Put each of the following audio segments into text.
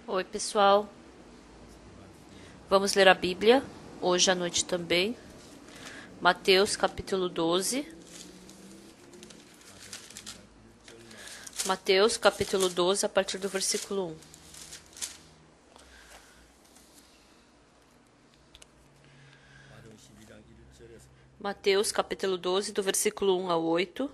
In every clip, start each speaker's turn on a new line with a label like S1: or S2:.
S1: Oi, pessoal. Vamos ler a Bíblia hoje à noite também. Mateus capítulo 12. Mateus capítulo 12, a partir do versículo 1. Mateus capítulo 12, do versículo 1 ao 8.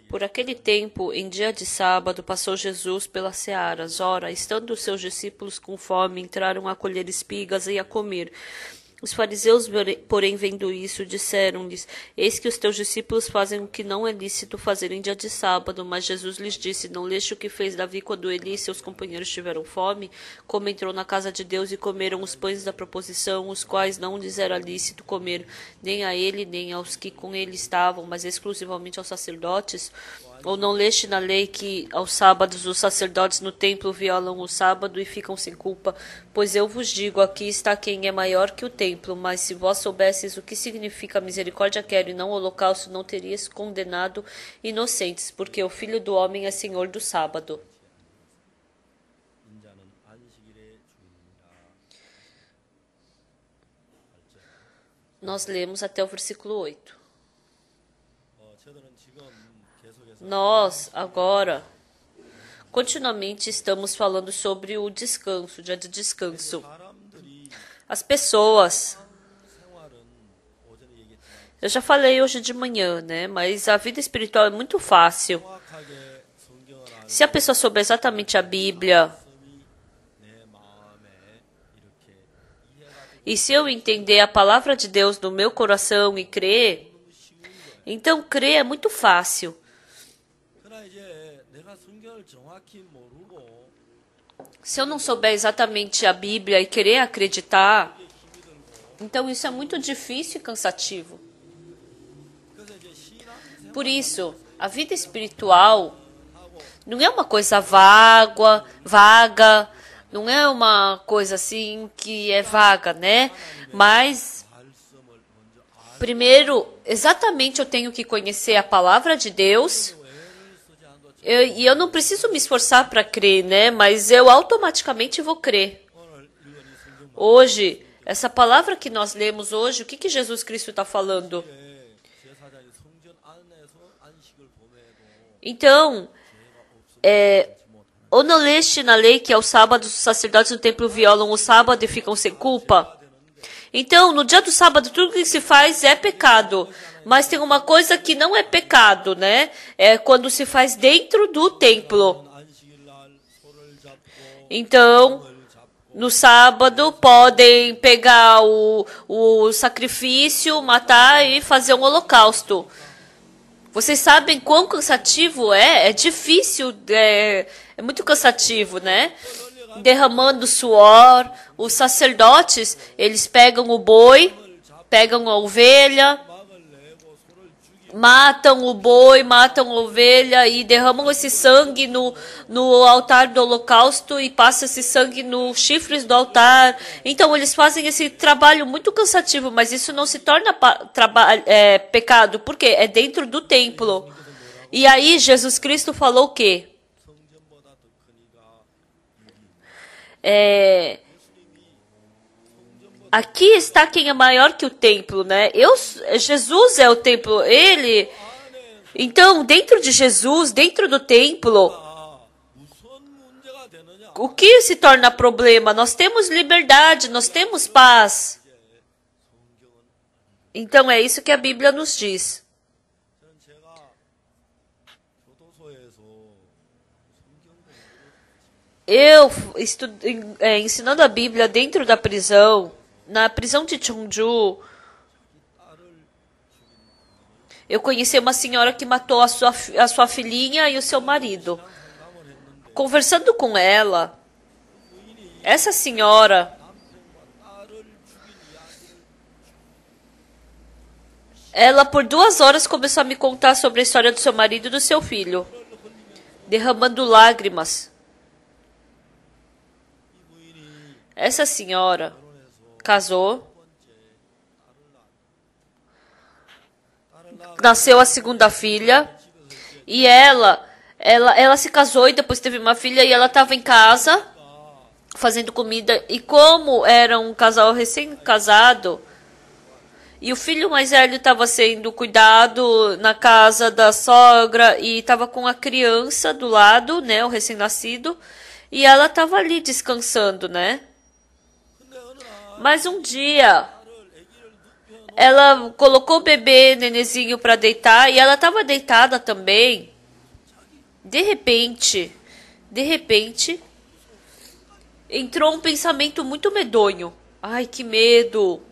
S1: Por aquele tempo, em dia de sábado, passou Jesus pelas searas. Ora, estando os seus discípulos com fome, entraram a colher espigas e a comer. Os fariseus, porém, vendo isso, disseram-lhes: Eis que os teus discípulos fazem o que não é lícito fazer em dia de sábado. Mas Jesus lhes disse: Não leste o que fez Davi quando ele e seus companheiros tiveram fome? Como entrou na casa de Deus e comeram os pães da proposição, os quais não lhes era lícito comer, nem a ele, nem aos que com ele estavam, mas exclusivamente aos sacerdotes? Ou não leste na lei que aos sábados os sacerdotes no templo violam o sábado e ficam sem culpa? Pois eu vos digo, aqui está quem é maior que o templo. Mas se vós soubesseis o que significa misericórdia quero e não holocausto, não terias condenado inocentes, porque o Filho do Homem é Senhor do sábado. Nós lemos até o versículo 8. Nós, agora, continuamente estamos falando sobre o descanso, o dia de descanso. As pessoas, eu já falei hoje de manhã, né? Mas a vida espiritual é muito fácil. Se a pessoa souber exatamente a Bíblia, e se eu entender a palavra de Deus no meu coração e crer, então crer é muito fácil. Se eu não souber exatamente a Bíblia e querer acreditar, então isso é muito difícil e cansativo. Por isso, a vida espiritual não é uma coisa vaga, não é uma coisa assim que é vaga, né? Mas, primeiro, exatamente eu tenho que conhecer a palavra de Deus. E eu não preciso me esforçar para crer, né? Mas eu automaticamente vou crer. Hoje, essa palavra que nós lemos hoje, o que Jesus Cristo está falando? Então, ou não leste na lei que aos sábados os sacerdotes no templo violam o sábado e ficam sem culpa? Então, no dia do sábado, tudo que se faz é pecado. Mas tem uma coisa que não é pecado, né? É quando se faz dentro do templo. Então, no sábado, podem pegar o sacrifício, matar e fazer um holocausto. Vocês sabem quão cansativo é? É difícil, é muito cansativo, né? Derramando suor. Os sacerdotes, eles pegam o boi, pegam a ovelha, matam o boi, matam a ovelha e derramam esse sangue no altar do holocausto e passam esse sangue nos chifres do altar. Então eles fazem esse trabalho muito cansativo, mas isso não se torna pecado, porque é dentro do templo. E aí Jesus Cristo falou o quê? Aqui está quem é maior que o templo, né? Jesus é o templo, ele. Então, dentro de Jesus, dentro do templo, o que se torna problema? Nós temos liberdade, nós temos paz. Então, é isso que a Bíblia nos diz. Eu ensinando a Bíblia dentro da prisão, na prisão de Cheongju, eu conheci uma senhora que matou a sua filhinha e o seu marido. Conversando com ela, essa senhora, ela por 2 horas começou a me contar sobre a história do seu marido e do seu filho, derramando lágrimas. Essa senhora casou nasceu a segunda filha. E ela se casou e depois teve uma filha. E ela estava em casa fazendo comida. E como era um casal recém-casado, e o filho mais velho estava sendo cuidado na casa da sogra e estava com a criança do lado, né, o recém-nascido, e ela estava ali descansando, né? Mas um dia ela colocou o bebê nenezinho para deitar e ela estava deitada também. De repente, entrou um pensamento muito medonho. Ai, que medo!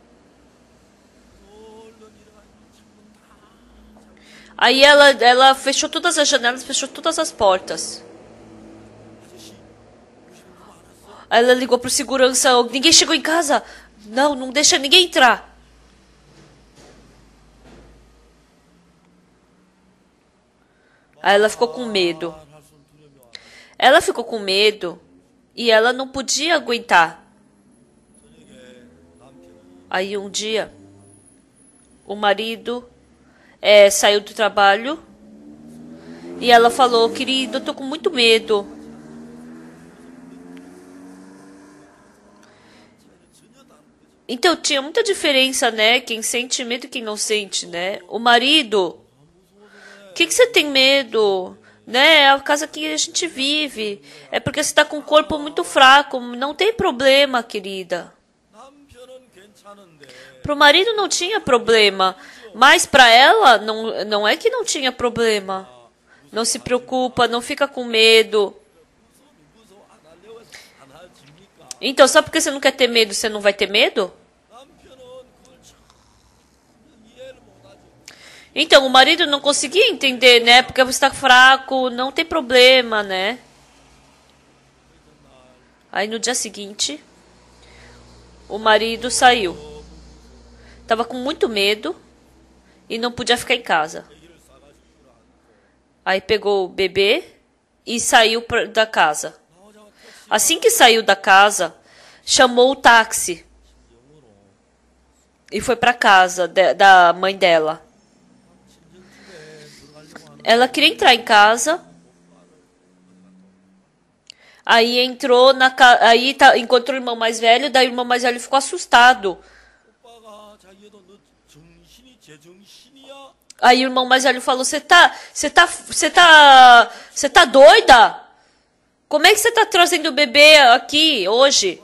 S1: Aí ela fechou todas as janelas, fechou todas as portas. Aí ela ligou pro segurança, ninguém chegou em casa? Não, não deixa ninguém entrar. Aí ela ficou com medo. Ela ficou com medo e ela não podia aguentar. Aí um dia, o marido saiu do trabalho e ela falou, querido, eu tô com muito medo. Então tinha muita diferença, né? Quem sente medo e quem não sente, né? O marido, o que você tem medo? Né? É a casa que a gente vive. É porque você tá com o corpo muito fraco. Não tem problema, querida. Pro marido não tinha problema. Mas para ela, não é que não tinha problema. Não se preocupa, não fica com medo. Então, só porque você não quer ter medo, você não vai ter medo? Então, o marido não conseguia entender, né? Porque você está fraco, não tem problema, né? Aí no dia seguinte, o marido saiu. Tava com muito medo e não podia ficar em casa. Aí pegou o bebê e saiu da casa. Assim que saiu da casa, chamou o táxi e foi para casa da mãe dela. Ela queria entrar em casa. Aí entrou encontrou o irmão mais velho, daí o irmão mais velho ficou assustado. Aí o irmão mais velho falou: Você tá doida? Como é que você tá trazendo o bebê aqui hoje?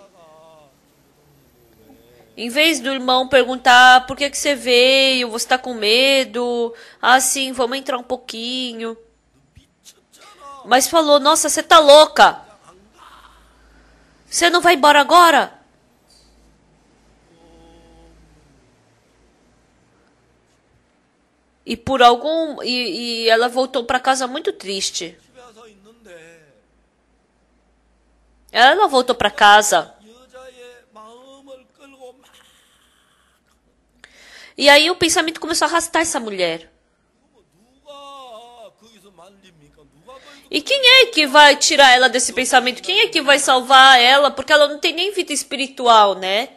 S1: Em vez do irmão perguntar por que você veio, você tá com medo? Ah, sim, vamos entrar um pouquinho. Mas falou: Nossa, você tá louca? Você não vai embora agora? E ela voltou para casa muito triste. Ela voltou para casa. E aí o pensamento começou a arrastar essa mulher. E quem é que vai tirar ela desse pensamento? Quem é que vai salvar ela? Porque ela não tem nem vida espiritual, né?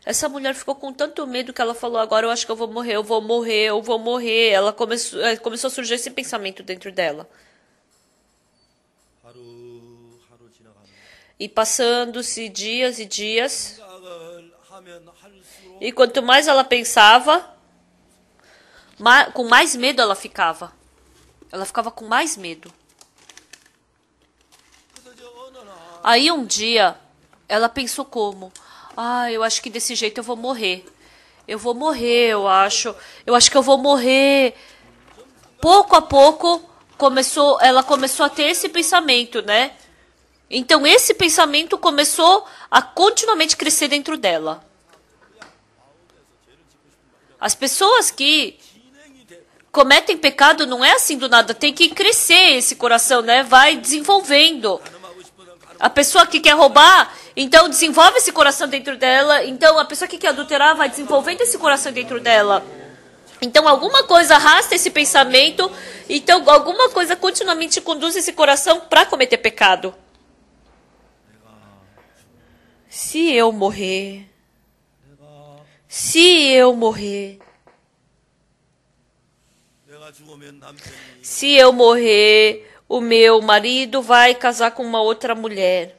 S1: Essa mulher ficou com tanto medo que ela falou: agora eu acho que eu vou morrer, eu vou morrer, eu vou morrer. Ela começou a surgir esse pensamento dentro dela. E passando-se dias e dias. E quanto mais ela pensava, com mais medo ela ficava. Ela ficava com mais medo. Aí um dia, ela pensou como? Ah, eu acho que desse jeito eu vou morrer. Eu vou morrer, eu acho. Eu acho que eu vou morrer. Pouco a pouco, ela começou a ter esse pensamento, né? Então esse pensamento começou a continuamente crescer dentro dela. As pessoas que cometem pecado não é assim do nada, tem que crescer esse coração, né? Vai desenvolvendo. A pessoa que quer roubar, então desenvolve esse coração dentro dela. Então a pessoa que quer adulterar vai desenvolvendo esse coração dentro dela. Então alguma coisa arrasta esse pensamento, então alguma coisa continuamente conduz esse coração para cometer pecado. Se eu morrer, se eu morrer, se eu morrer, o meu marido vai casar com uma outra mulher.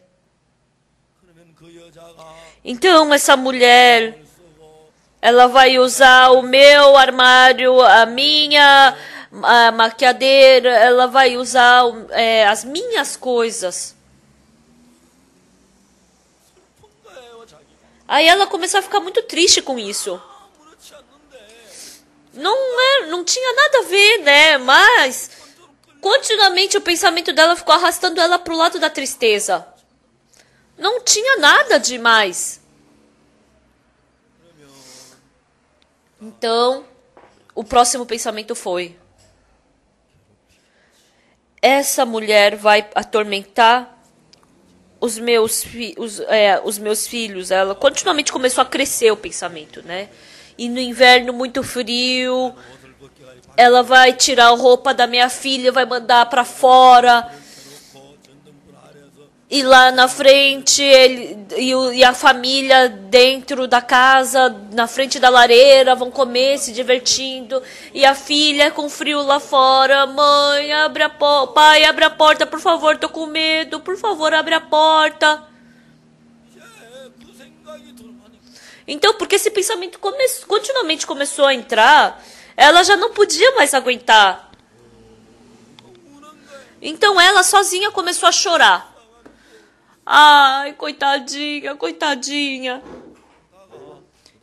S1: Então essa mulher, ela vai usar o meu armário, a minha maquiadeira, ela vai usar as minhas coisas. Aí ela começou a ficar muito triste com isso. Não tinha nada a ver, né? Mas continuamente o pensamento dela ficou arrastando ela pro lado da tristeza. Não tinha nada demais. Então, o próximo pensamento foi: essa mulher vai atormentar os meus filhos. Ela continuamente começou a crescer o pensamento, né? E no inverno muito frio, ela vai tirar a roupa da minha filha, vai mandar para fora. E lá na frente, e a família dentro da casa, na frente da lareira, vão comer, se divertindo. E a filha com frio lá fora. Mãe, abre a porta. Pai, abre a porta, por favor, tô com medo. Por favor, abre a porta. Então, porque esse pensamento continuamente começou a entrar, ela já não podia mais aguentar. Então, ela sozinha começou a chorar. Ai, coitadinha, coitadinha.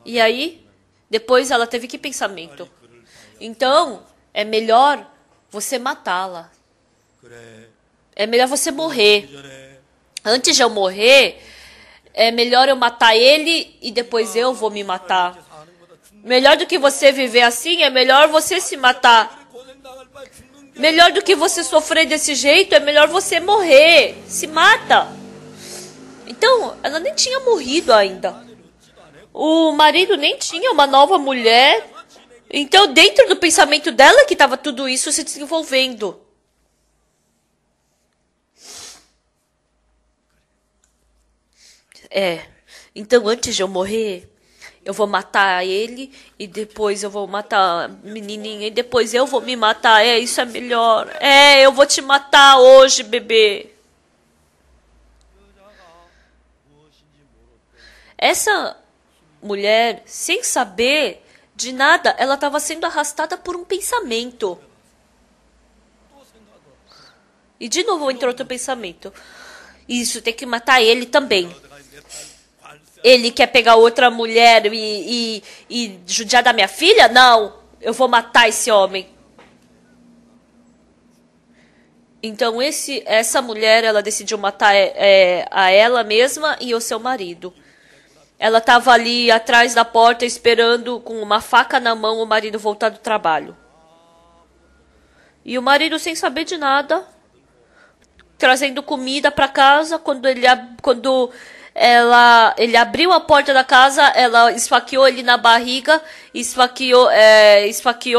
S1: E aí, depois ela teve que pensamento. Então, é melhor você matá-la. É melhor você morrer. Antes de eu morrer, é melhor eu matar ele e depois eu vou me matar. Melhor do que você viver assim, é melhor você se matar. Melhor do que você sofrer desse jeito, é melhor você morrer. Se mata. Então, ela nem tinha morrido ainda. O marido nem tinha uma nova mulher. Então, dentro do pensamento dela que estava tudo isso se desenvolvendo. Então, antes de eu morrer, eu vou matar ele e depois eu vou matar a menininha e depois eu vou me matar. Isso é melhor. Eu vou te matar hoje, bebê. Essa mulher, sem saber de nada, ela estava sendo arrastada por um pensamento. E de novo entrou outro pensamento. Isso, tem que matar ele também. Ele quer pegar outra mulher e judiar da minha filha? Não, eu vou matar esse homem. Então essa mulher, ela decidiu matar a ela mesma e o seu marido. Ela estava ali atrás da porta esperando com uma faca na mão o marido voltar do trabalho. E o marido sem saber de nada, trazendo comida para casa. Quando ele abriu a porta da casa, ela esfaqueou ele na barriga, esfaqueou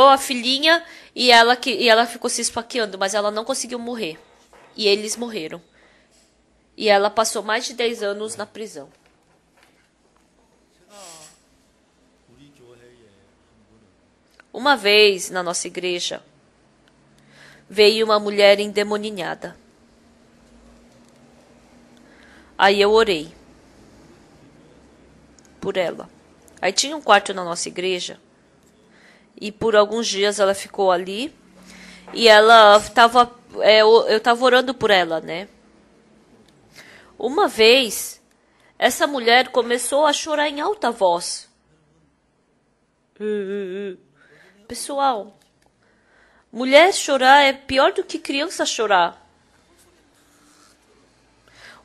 S1: a filhinha e ela ficou se esfaqueando, mas ela não conseguiu morrer. E eles morreram. E ela passou mais de 10 anos na prisão. Uma vez, na nossa igreja, veio uma mulher endemoninhada. Aí eu orei por ela. Aí tinha um quarto na nossa igreja. E por alguns dias ela ficou ali. E ela estava... eu estava orando por ela, né? Uma vez, essa mulher começou a chorar em alta voz. Pessoal, mulher chorar é pior do que criança chorar.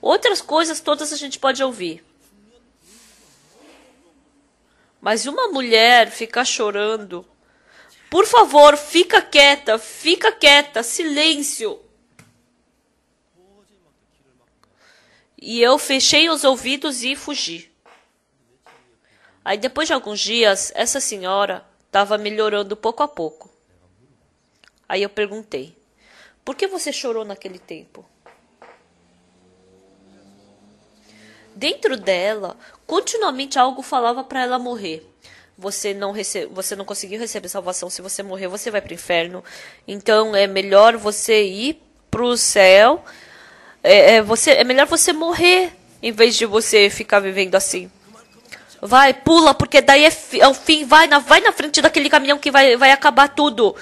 S1: Outras coisas todas a gente pode ouvir. Mas uma mulher ficar chorando... Por favor, fica quieta, silêncio. E eu fechei os ouvidos e fugi. Aí depois de alguns dias, essa senhora estava melhorando pouco a pouco. Aí eu perguntei, por que você chorou naquele tempo? Dentro dela, continuamente algo falava para ela morrer. você não conseguiu receber salvação. Se você morrer, você vai para o inferno. Então é melhor você ir para o céu. É melhor você morrer em vez de você ficar vivendo assim. Vai, pula, porque daí é o fim. Vai na frente daquele caminhão que vai acabar tudo.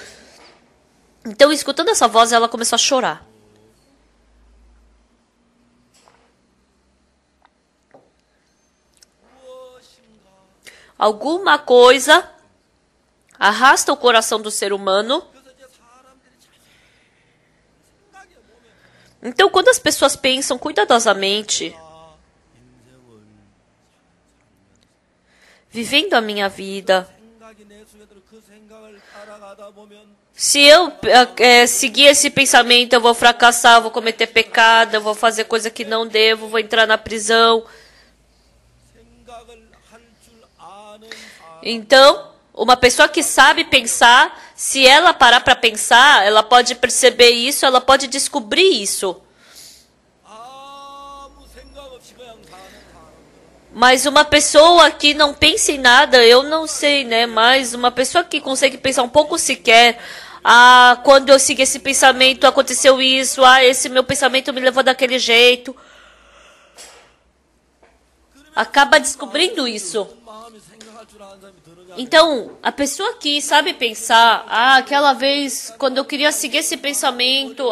S1: Então, escutando essa voz, ela começou a chorar. Alguma coisa arrasta o coração do ser humano. Então, quando as pessoas pensam cuidadosamente, vivendo a minha vida, se eu seguir esse pensamento, eu vou fracassar, eu vou cometer pecado, eu vou fazer coisa que não devo, vou entrar na prisão. Então, uma pessoa que sabe pensar, se ela parar para pensar, ela pode perceber isso, ela pode descobrir isso. Mas uma pessoa que não pensa em nada, eu não sei, né? Mas uma pessoa que consegue pensar um pouco sequer, quando eu segui esse pensamento, aconteceu isso, esse meu pensamento me levou daquele jeito. Acaba descobrindo isso. Então, a pessoa que sabe pensar, aquela vez, quando eu queria seguir esse pensamento,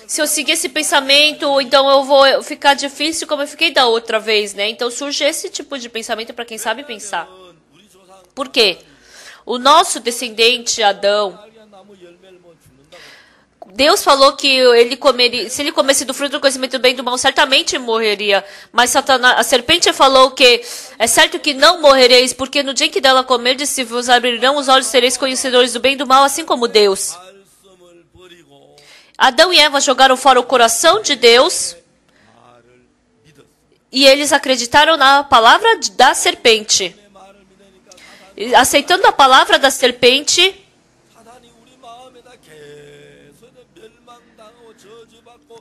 S1: se eu seguir esse pensamento, então eu vou ficar difícil como eu fiquei da outra vez, né? Então surge esse tipo de pensamento para quem sabe pensar. Por quê? O nosso descendente, Adão, Deus falou que se ele comesse do fruto do conhecimento do bem e do mal, certamente morreria. Mas a serpente falou que é certo que não morrereis, porque no dia em que dela comerdes, se vos abrirão os olhos, sereis conhecedores do bem e do mal, assim como Deus. Adão e Eva jogaram fora o coração de Deus e eles acreditaram na palavra da serpente. E, aceitando a palavra da serpente,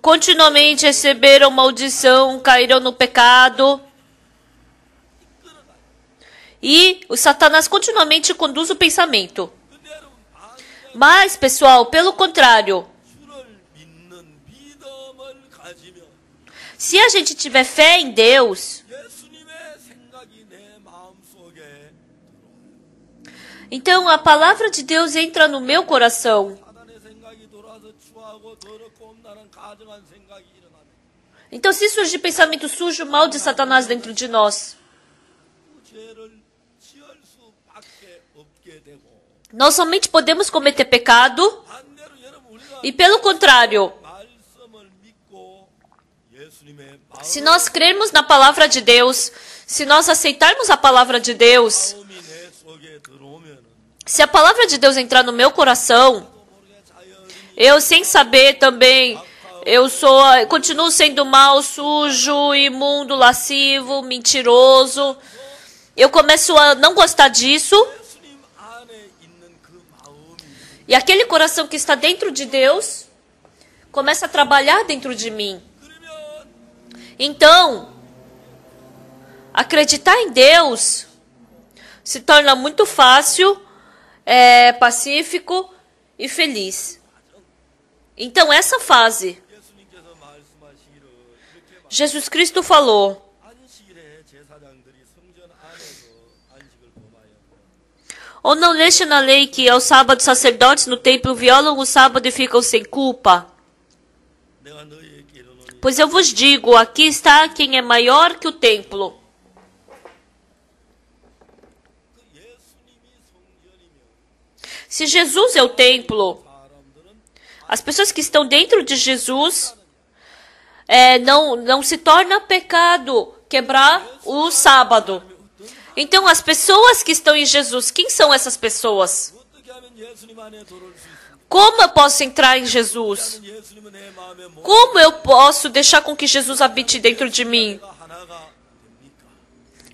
S1: continuamente receberam maldição, caíram no pecado. E o Satanás continuamente conduz o pensamento. Mas, pessoal, pelo contrário, se a gente tiver fé em Deus, então a palavra de Deus entra no meu coração. Então, se surgir pensamento sujo, mal de Satanás dentro de nós, nós somente podemos cometer pecado. E pelo contrário, se nós crermos na palavra de Deus, se nós aceitarmos a palavra de Deus, se a palavra de Deus entrar no meu coração, eu sem saber também, continuo sendo mal, sujo, imundo, lascivo, mentiroso. Eu começo a não gostar disso. E aquele coração que está dentro de Deus começa a trabalhar dentro de mim. Então, acreditar em Deus se torna muito fácil, pacífico e feliz. Então, essa fase, Jesus Cristo falou: ou não leste na lei que aos sábados sacerdotes no templo violam o sábado e ficam sem culpa? Pois eu vos digo, aqui está quem é maior que o templo. Se Jesus é o templo, as pessoas que estão dentro de Jesus, não se torna pecado quebrar o sábado. Então, as pessoas que estão em Jesus, quem são essas pessoas? Como eu posso entrar em Jesus? Como eu posso deixar com que Jesus habite dentro de mim?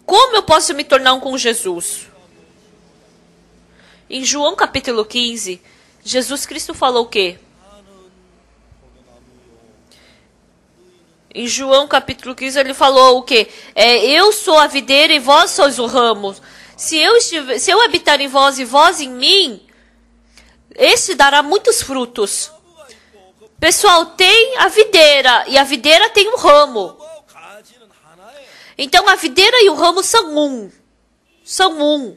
S1: Como eu posso me tornar um com Jesus? Em João capítulo 15, Jesus Cristo falou o quê? Em João capítulo 15 ele falou o quê? Eu sou a videira e vós sois o ramo. Se eu habitar em vós e vós em mim, esse dará muitos frutos. Pessoal, tem a videira e a videira tem um ramo. Então a videira e o ramo são um. São um.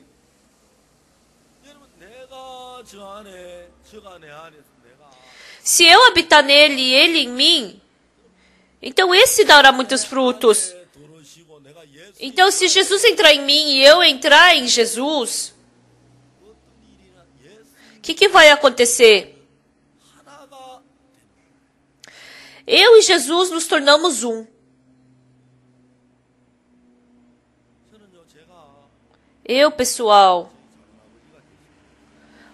S1: Se eu habitar nele e ele em mim, então esse dará muitos frutos. Então se Jesus entrar em mim e eu entrar em Jesus, o que vai acontecer? Eu e Jesus nos tornamos um. Pessoal,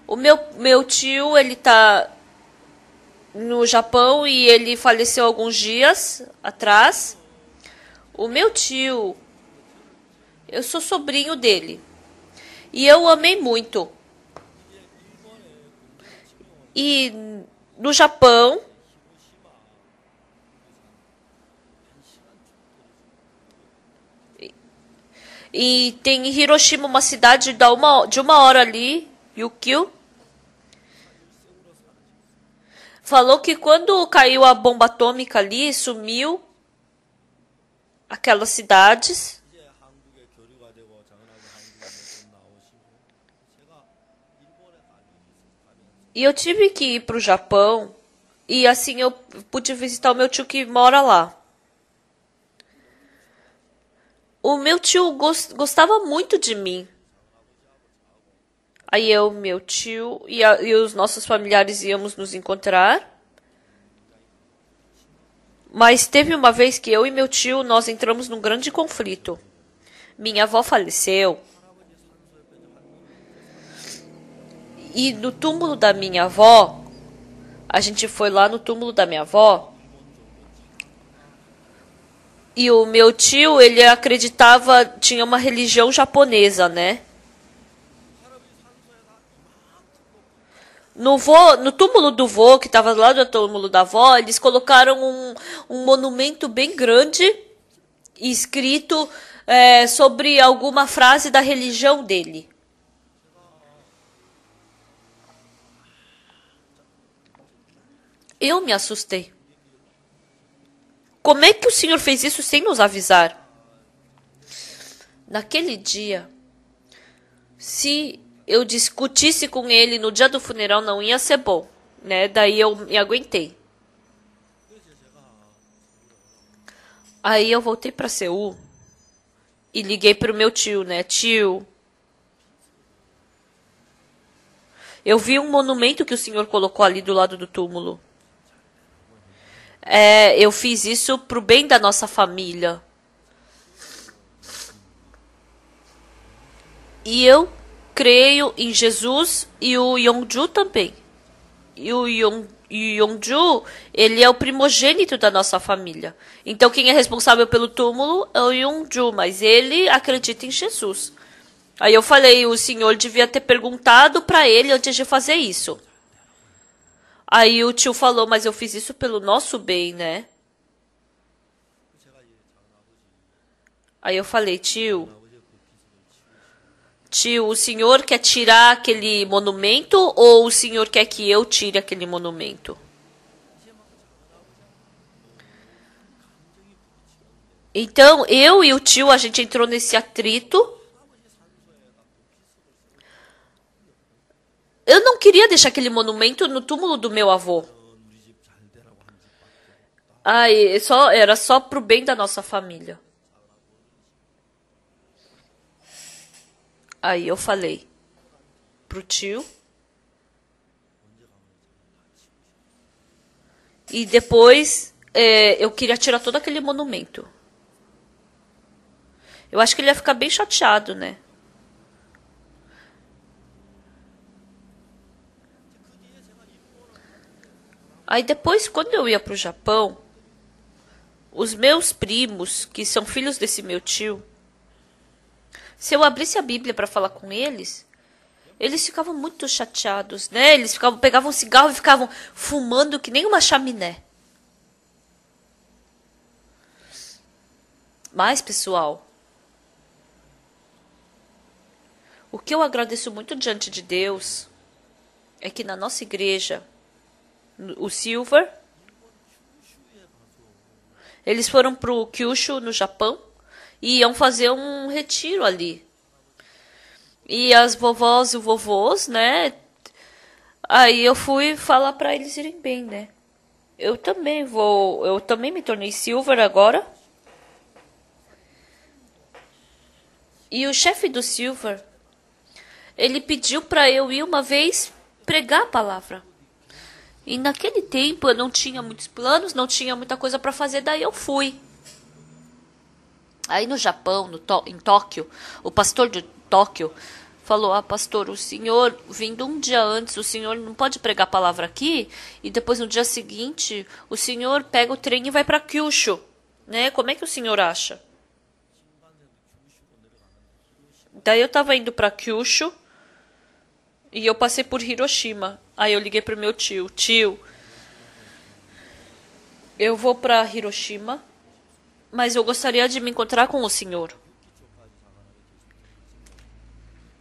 S1: o meu tio, ele tá no Japão e ele faleceu alguns dias atrás. O meu tio, eu sou sobrinho dele. E eu amei muito. E no Japão, e tem em Hiroshima uma cidade de uma hora ali, Yukio. Falou que quando caiu a bomba atômica ali, sumiu aquelas cidades. E eu tive que ir para o Japão. E assim eu pude visitar o meu tio que mora lá. O meu tio gostava muito de mim. Aí eu, meu tio e os nossos familiares íamos nos encontrar. Mas teve uma vez que eu e meu tio, nós entramos num grande conflito. Minha avó faleceu. E no túmulo da minha avó, a gente foi lá no túmulo da minha avó. E o meu tio, ele acreditava, tinha uma religião japonesa, né? No túmulo do vô, que estava lá do túmulo da avó, eles colocaram um monumento bem grande, escrito sobre alguma frase da religião dele. Eu me assustei. Como é que o senhor fez isso sem nos avisar? Naquele dia, se eu discutisse com ele no dia do funeral, não ia ser bom, né? Daí eu me aguentei. Aí eu voltei para Seul e liguei pro meu tio, né? Tio, eu vi um monumento que o senhor colocou ali do lado do túmulo. Eu fiz isso pro bem da nossa família. E eu creio em Jesus e o Yongju também. E o Yongju, ele é o primogênito da nossa família. Então quem é responsável pelo túmulo é o Yongju, mas ele acredita em Jesus. Aí eu falei, o senhor devia ter perguntado para ele antes de fazer isso. Aí o tio falou, mas eu fiz isso pelo nosso bem, né? Aí eu falei, tio, o senhor quer tirar aquele monumento ou o senhor quer que eu tire aquele monumento? Então, eu e o tio, a gente entrou nesse atrito. Eu não queria deixar aquele monumento no túmulo do meu avô. Era só pro bem da nossa família. Aí eu falei pro tio. E depois eu queria tirar todo aquele monumento. Eu acho que ele ia ficar bem chateado, né? Aí depois, quando eu ia pro Japão, os meus primos, que são filhos desse meu tio, se eu abrisse a Bíblia para falar com eles ficavam muito chateados, né? Eles pegavam um cigarro e ficavam fumando que nem uma chaminé. Mas, pessoal, O que eu agradeço muito diante de Deus é que na nossa igreja, o Silver, eles foram pro Kyushu, no Japão, e iam fazer um retiro ali. E as vovós e vovôs, né? Aí eu fui falar pra eles irem bem, né? Eu também me tornei Silver agora. E o chefe do Silver, ele pediu pra eu ir uma vez pregar a palavra. E naquele tempo eu não tinha muitos planos, não tinha muita coisa pra fazer, daí eu fui. Aí no Japão, em Tóquio, o pastor de Tóquio falou: ah, pastor, o senhor, vindo um dia antes, o senhor não pode pregar a palavra aqui, e depois no dia seguinte, o senhor pega o trem e vai para Kyushu, né? Como é que o senhor acha? Daí eu tava indo para Kyushu, e eu passei por Hiroshima. Aí eu liguei pro meu tio: tio, eu vou para Hiroshima, mas eu gostaria de me encontrar com o senhor.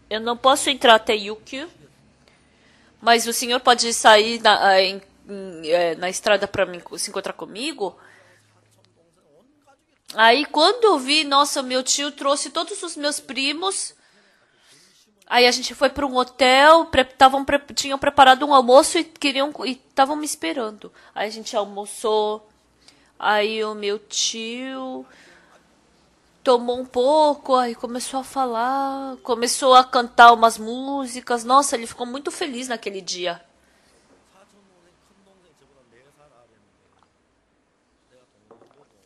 S1: Eu não posso entrar até Yukio, mas o senhor pode sair na estrada para se encontrar comigo? Aí quando eu vi, nossa, meu tio trouxe todos os meus primos. Aí a gente foi para um hotel, tinham preparado um almoço e estavam me esperando. Aí a gente almoçou. Aí o meu tio tomou um pouco, aí começou a falar, começou a cantar umas músicas. Nossa, ele ficou muito feliz naquele dia.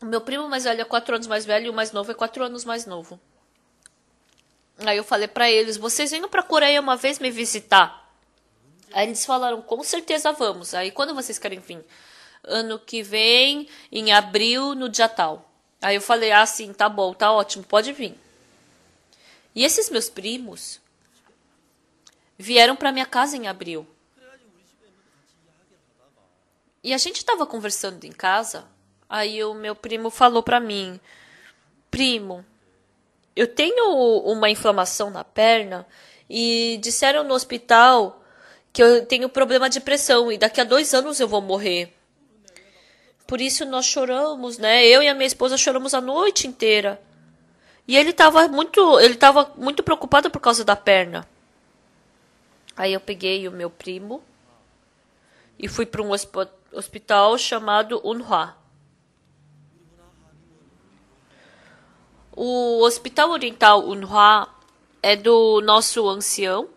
S1: O meu primo mais velho é 4 anos mais velho e o mais novo é 4 anos mais novo. Aí eu falei pra eles: vocês indo pra Coreia uma vez me visitar? Aí eles falaram: com certeza vamos. Aí quando vocês querem vir? Ano que vem, em abril, no dia tal. Aí eu falei: ah, sim, tá bom, tá ótimo, pode vir. E esses meus primos vieram pra minha casa em abril. E a gente tava conversando em casa, aí o meu primo falou pra mim: primo, eu tenho uma inflamação na perna e disseram no hospital que eu tenho problema de pressão e daqui a 2 anos eu vou morrer. Por isso nós choramos, né? Eu e a minha esposa choramos a noite inteira. E ele tava muito preocupado por causa da perna. Aí eu peguei o meu primo e fui para um hospital chamado Unha. O Hospital Oriental Unha é do nosso ancião.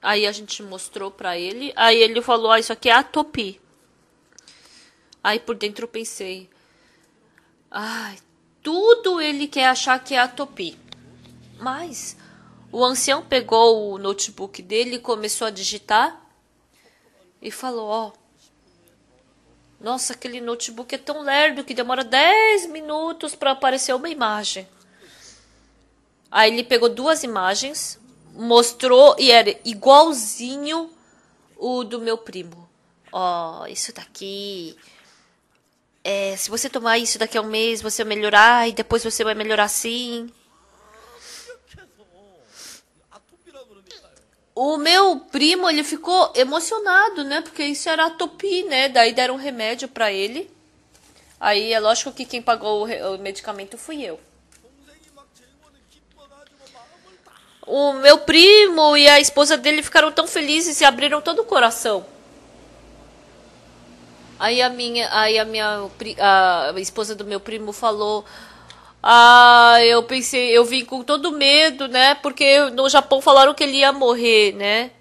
S1: Aí a gente mostrou pra ele. Aí ele falou: ah, isso aqui é atopia. Aí por dentro eu pensei: ai, tudo ele quer achar que é atopia. Mas o ancião pegou o notebook dele e começou a digitar. E falou: ó, nossa, aquele notebook é tão lerdo que demora 10 minutos para aparecer uma imagem. Aí ele pegou 2 imagens, mostrou e era igualzinho o do meu primo. Ó, isso daqui. Se você tomar isso daqui a um mês, você vai melhorar e depois você vai melhorar sim. O meu primo, ele ficou emocionado, né? Porque isso era atopia, né? Daí deram um remédio pra ele. Aí é lógico que quem pagou o medicamento fui eu. O meu primo e a esposa dele ficaram tão felizes e abriram todo o coração. Aí a esposa do meu primo falou: ah, eu vim com todo medo, né? Porque no Japão falaram que ele ia morrer, né?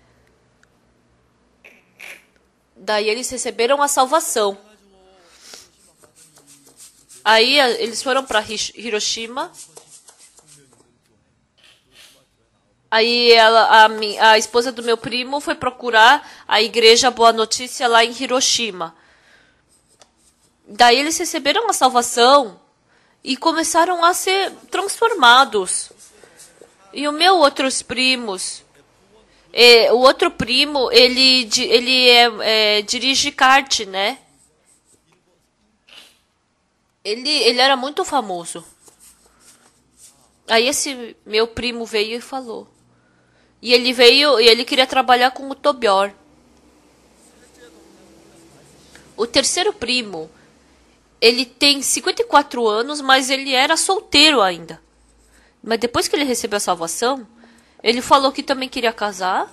S1: Daí eles receberam a salvação. Aí eles foram para Hiroshima. Aí a esposa do meu primo foi procurar a igreja Boa Notícia lá em Hiroshima. Daí eles receberam a salvação e começaram a ser transformados. E o meu outros primos, o outro primo, ele dirige kart, né? Ele era muito famoso. Aí esse meu primo veio e falou. E ele queria trabalhar com o Tobior. O terceiro primo, ele tem 54 anos, mas ele era solteiro ainda. Mas depois que ele recebeu a salvação, ele falou que também queria casar.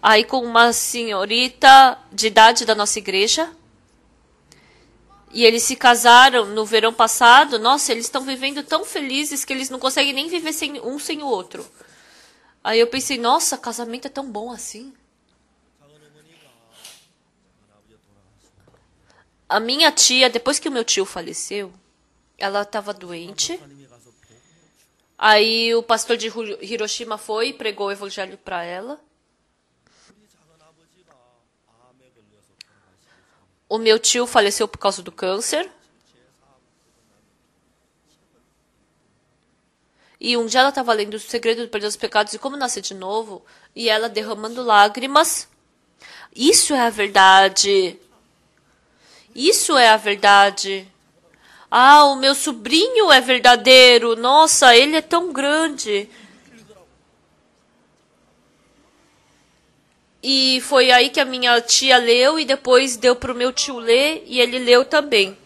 S1: Aí com uma senhorita de idade da nossa igreja. E eles se casaram no verão passado. Nossa, eles estão vivendo tão felizes que eles não conseguem nem viver sem o outro. Aí eu pensei, nossa, casamento é tão bom assim. A minha tia, depois que o meu tio faleceu, ela estava doente. Aí o pastor de Hiroshima foi e pregou o evangelho para ela. O meu tio faleceu por causa do câncer. E um dia ela estava lendo O Segredo do Perdão dos Pecados e Como Nascer de Novo. E ela derramando lágrimas. Isso é a verdade. Isso é a verdade. Ah, o meu sobrinho é verdadeiro. Nossa, ele é tão grande. E foi aí que a minha tia leu e depois deu para o meu tio ler e ele leu também,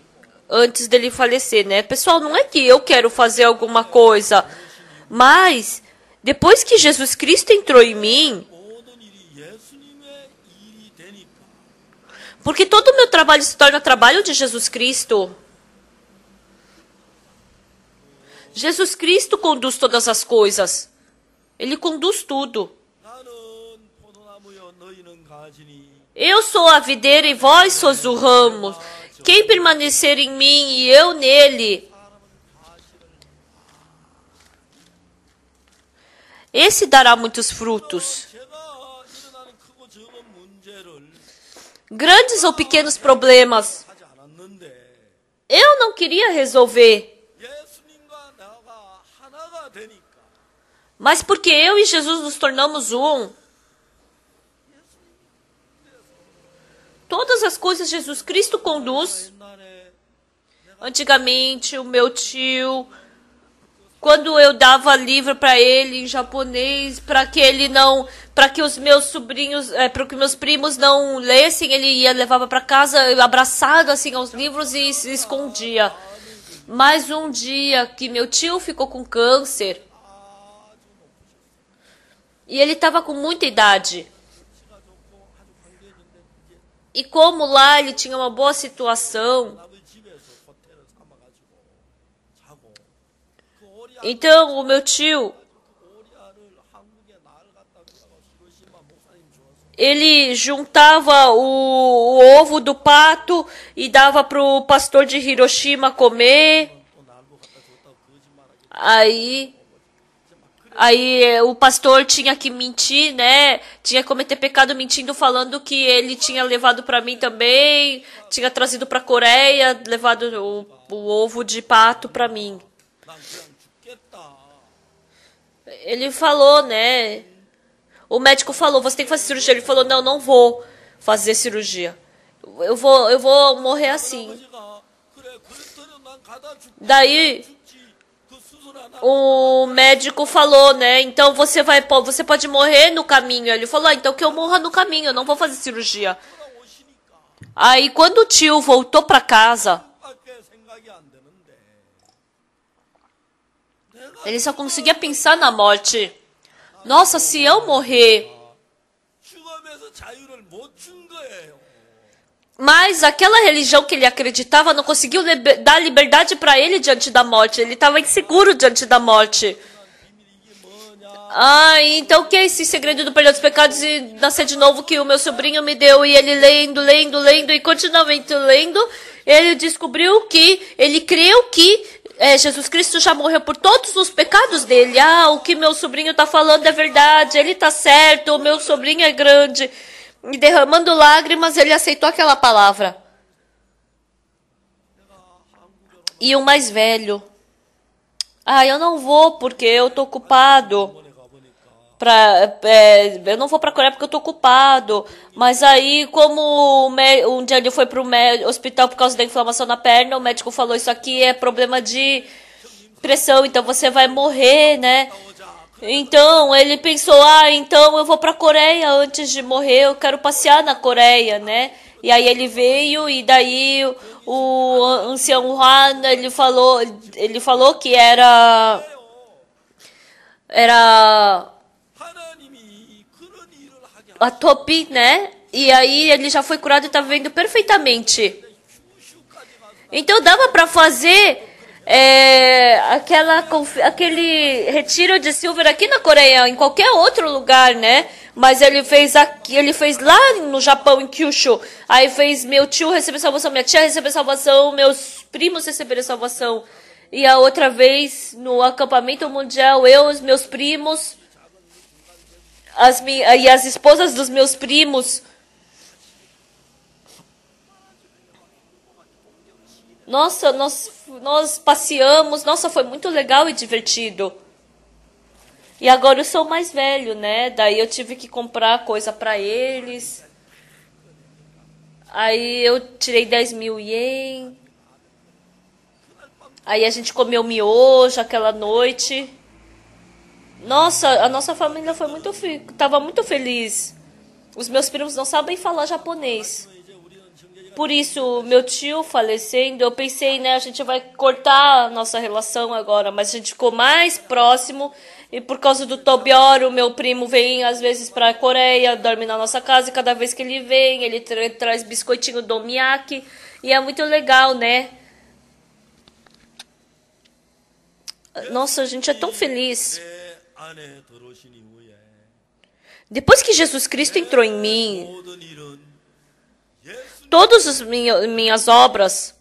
S1: antes dele falecer, né? Pessoal, não é que eu quero fazer alguma coisa, mas depois que Jesus Cristo entrou em mim, porque todo o meu trabalho se torna trabalho de Jesus Cristo. Jesus Cristo conduz todas as coisas. Ele conduz tudo. Eu sou a videira e vós sois o ramo. Quem permanecer em mim e eu nele, esse dará muitos frutos. Grandes ou pequenos problemas, eu não queria resolver. Mas porque eu e Jesus nos tornamos um, todas as coisas Jesus Cristo conduz. Antigamente, o meu tio, quando eu dava livro para ele em japonês, para que os meus sobrinhos, para que meus primos não lessem, ele ia levava para casa abraçado assim aos livros e se escondia. Mas um dia que meu tio ficou com câncer, e ele estava com muita idade. E como lá ele tinha uma boa situação, então o meu tio, ele juntava o ovo do pato e dava para o pastor de Hiroshima comer. Aí o pastor tinha que mentir, né? Tinha que cometer pecado mentindo, falando que ele tinha levado para mim também, tinha trazido para a Coreia, levado o ovo de pato para mim. Ele falou, né? O médico falou, você tem que fazer cirurgia. Ele falou, não, não vou fazer cirurgia. Eu vou morrer assim. Daí o médico falou, né? Então você pode morrer no caminho. Ele falou, então que eu morra no caminho, eu não vou fazer cirurgia. Aí quando o tio voltou para casa, ele só conseguia pensar na morte. Nossa, se eu morrer. Mas aquela religião que ele acreditava não conseguiu dar liberdade para ele diante da morte. Ele estava inseguro diante da morte. Então o que é esse segredo do perdão dos pecados e nascer de novo que o meu sobrinho me deu? E ele lendo e continuamente lendo, ele descobriu que, ele creu que Jesus Cristo já morreu por todos os pecados dele. O que meu sobrinho está falando é verdade, ele está certo, o meu sobrinho é grande. E derramando lágrimas, ele aceitou aquela palavra. E o mais velho, eu não vou porque eu estou ocupado. Eu não vou para a Coreia porque eu estou ocupado. Mas aí, como um dia ele foi para o hospital por causa da inflamação na perna, o médico falou, isso aqui é problema de pressão, então você vai morrer, né? Então ele pensou, então eu vou pra Coreia antes de morrer, eu quero passear na Coreia, né? E aí ele veio e daí o ancião Han, ele falou que era atopia, né? E aí ele já foi curado e tá vendo perfeitamente. Então dava para fazer aquele retiro de Silver aqui na Coreia, em qualquer outro lugar, né? Mas ele fez aqui, ele fez lá no Japão, em Kyushu. Aí fez meu tio receber salvação, minha tia receber salvação, meus primos receberem salvação. E a outra vez, no acampamento mundial, eu, os meus primos, e as esposas dos meus primos. Nossa, nós passeamos. Nossa, foi muito legal e divertido. E agora eu sou mais velho, né? Daí eu tive que comprar coisa pra eles. Aí eu tirei 10.000 ien. Aí a gente comeu miojo aquela noite. Nossa, a nossa família foi tava muito feliz. Os meus primos não sabem falar japonês. Por isso, meu tio falecendo, eu pensei, né, a gente vai cortar a nossa relação agora, mas a gente ficou mais próximo. E por causa do Tobioro, meu primo vem às vezes pra Coreia, dorme na nossa casa, e cada vez que ele vem, ele traz biscoitinho do miyaki. E é muito legal, né? Nossa, a gente é tão feliz. Depois que Jesus Cristo entrou em mim, todas as minhas obras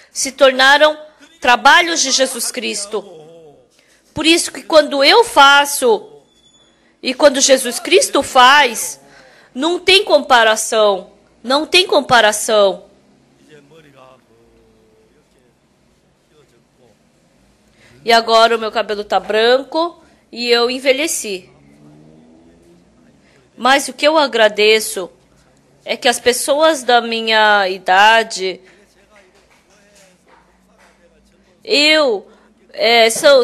S1: se tornaram trabalhos de Jesus Cristo. Por isso que quando eu faço e quando Jesus Cristo faz, não tem comparação. Não tem comparação. E agora o meu cabelo tá branco e eu envelheci. Mas o que eu agradeço é que as pessoas da minha idade,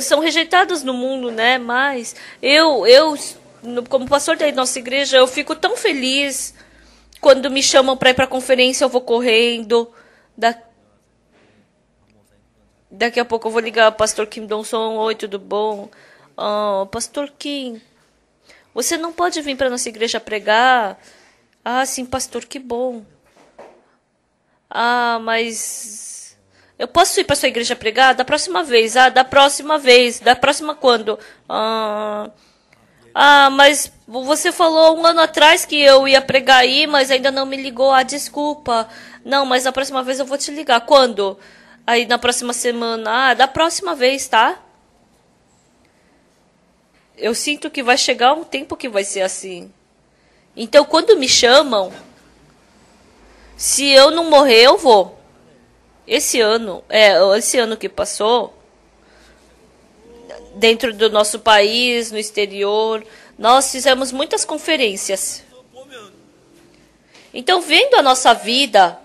S1: são rejeitadas no mundo, né? Mas eu, como pastor da nossa igreja, eu fico tão feliz quando me chamam para ir para conferência, eu vou correndo. Daqui a pouco eu vou ligar, Pastor Kim Dong-son, oi, tudo bom? Pastor Kim, você não pode vir para nossa igreja pregar? Sim, pastor, que bom. Mas eu posso ir para sua igreja pregar? Da próxima vez. Da próxima vez. Da próxima quando? Mas você falou 1 ano atrás que eu ia pregar aí, mas ainda não me ligou. Desculpa. Não, mas da próxima vez eu vou te ligar. Quando? Aí na próxima semana. Da próxima vez, tá? Eu sinto que vai chegar um tempo que vai ser assim. Então, quando me chamam, se eu não morrer, eu vou. Esse ano que passou, dentro do nosso país, no exterior, nós fizemos muitas conferências. Então, vendo a nossa vida,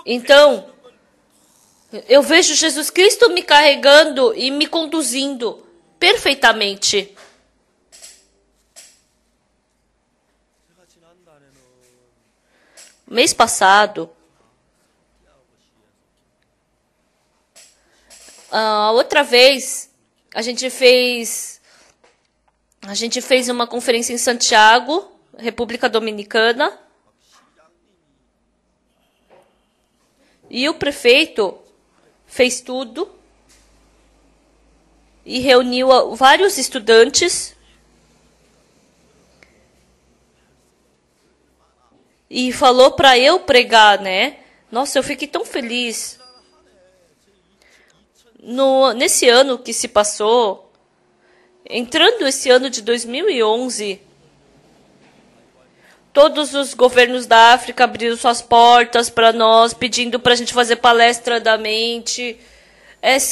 S1: então, eu vejo Jesus Cristo me carregando e me conduzindo perfeitamente. Mês passado, outra vez, a gente fez uma conferência em Santiago, República Dominicana. E o prefeito fez tudo e reuniu vários estudantes e falou para eu pregar, né? Nossa, eu fiquei tão feliz. Nesse ano que se passou, entrando esse ano de 2011, todos os governos da África abriram suas portas para nós, pedindo para a gente fazer palestra da mente.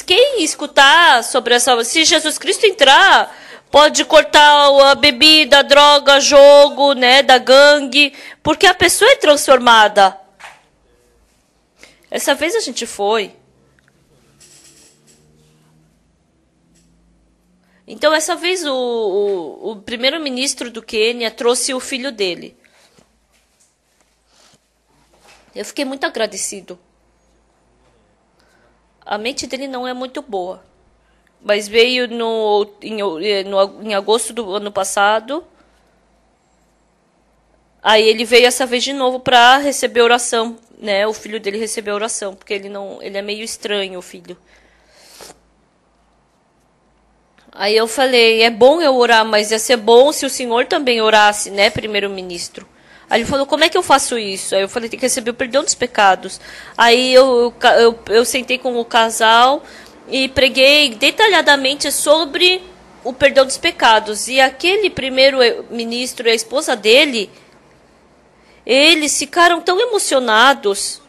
S1: Quem escutar sobre essa... Se Jesus Cristo entrar, Pode cortar a bebida, a droga, jogo, né, da gangue, porque a pessoa é transformada. Essa vez a gente foi. Então, essa vez o primeiro-ministro do Quênia trouxe o filho dele. Eu fiquei muito agradecido. A mente dele não é muito boa. Mas veio em agosto do ano passado. Aí ele veio essa vez de novo para receber oração, né? O filho dele recebeu oração, porque ele é meio estranho, o filho. Aí eu falei, é bom eu orar, mas ia ser bom se o senhor também orasse, né, primeiro-ministro? Aí ele falou, como é que eu faço isso? Aí eu falei, tem que receber o perdão dos pecados. Aí eu sentei com o casal e preguei detalhadamente sobre o perdão dos pecados. E aquele primeiro-ministro e a esposa dele, eles ficaram tão emocionados.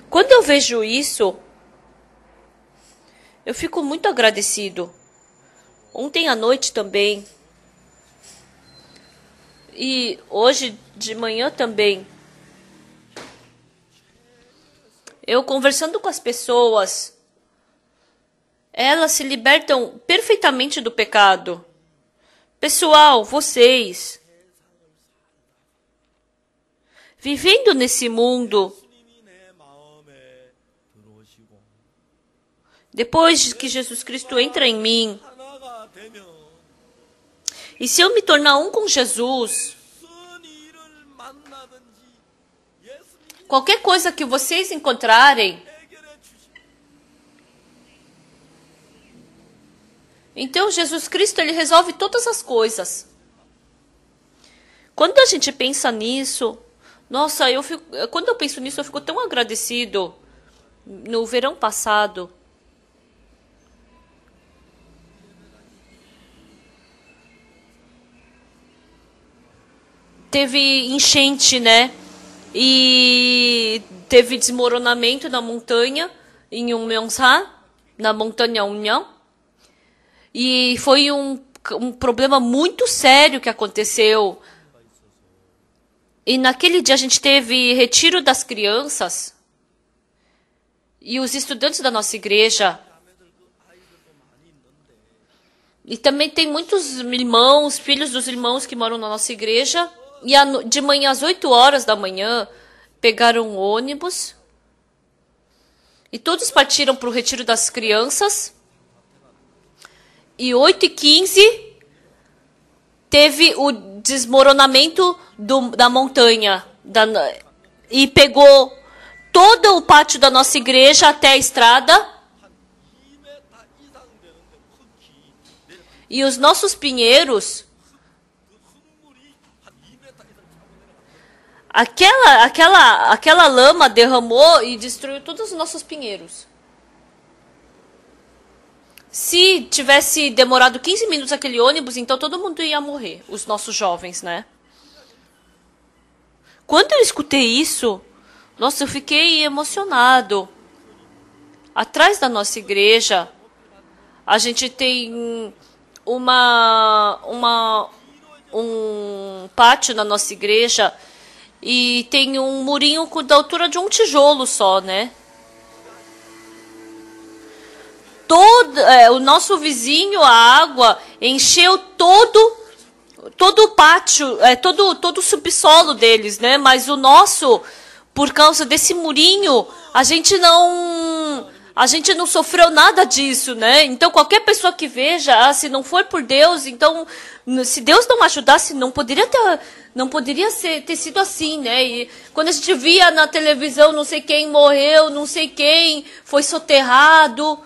S1: Quando eu vejo isso, eu fico muito agradecido. Ontem à noite também. E hoje de manhã também. Eu conversando com as pessoas, elas se libertam perfeitamente do pecado. Pessoal, vocês, vivendo nesse mundo, depois que Jesus Cristo entra em mim, e se eu me tornar um com Jesus, qualquer coisa que vocês encontrarem, então Jesus Cristo, ele resolve todas as coisas. Quando a gente pensa nisso, nossa, quando eu penso nisso, eu fico tão agradecido. No verão passado, teve enchente, né? E teve desmoronamento na montanha, em Ummyeongsan, na montanha Ummyeong. E foi um problema muito sério que aconteceu. E naquele dia a gente teve retiro das crianças. E os estudantes da nossa igreja. E também tem muitos irmãos, filhos dos irmãos que moram na nossa igreja. E de manhã, às 8 horas da manhã, pegaram um ônibus. E todos partiram para o retiro das crianças. E 8h15 teve o desmoronamento da montanha. E pegou todo o pátio da nossa igreja até a estrada. E os nossos pinheiros... Aquela lama derramou e destruiu todos os nossos pinheiros. Se tivesse demorado 15 minutos aquele ônibus, então todo mundo ia morrer. Os nossos jovens, né? Quando eu escutei isso, nossa, eu fiquei emocionado. Atrás da nossa igreja, a gente tem um pátio na nossa igreja. E tem um murinho da altura de um tijolo só, né? O nosso vizinho, a água, encheu todo o pátio, todo o subsolo deles, né? Mas o nosso, por causa desse murinho, a gente não sofreu nada disso, né? Então, qualquer pessoa que veja, se não for por Deus, então, se Deus não ajudasse, não poderia ter sido assim, né? E quando a gente via na televisão, não sei quem morreu, não sei quem foi soterrado.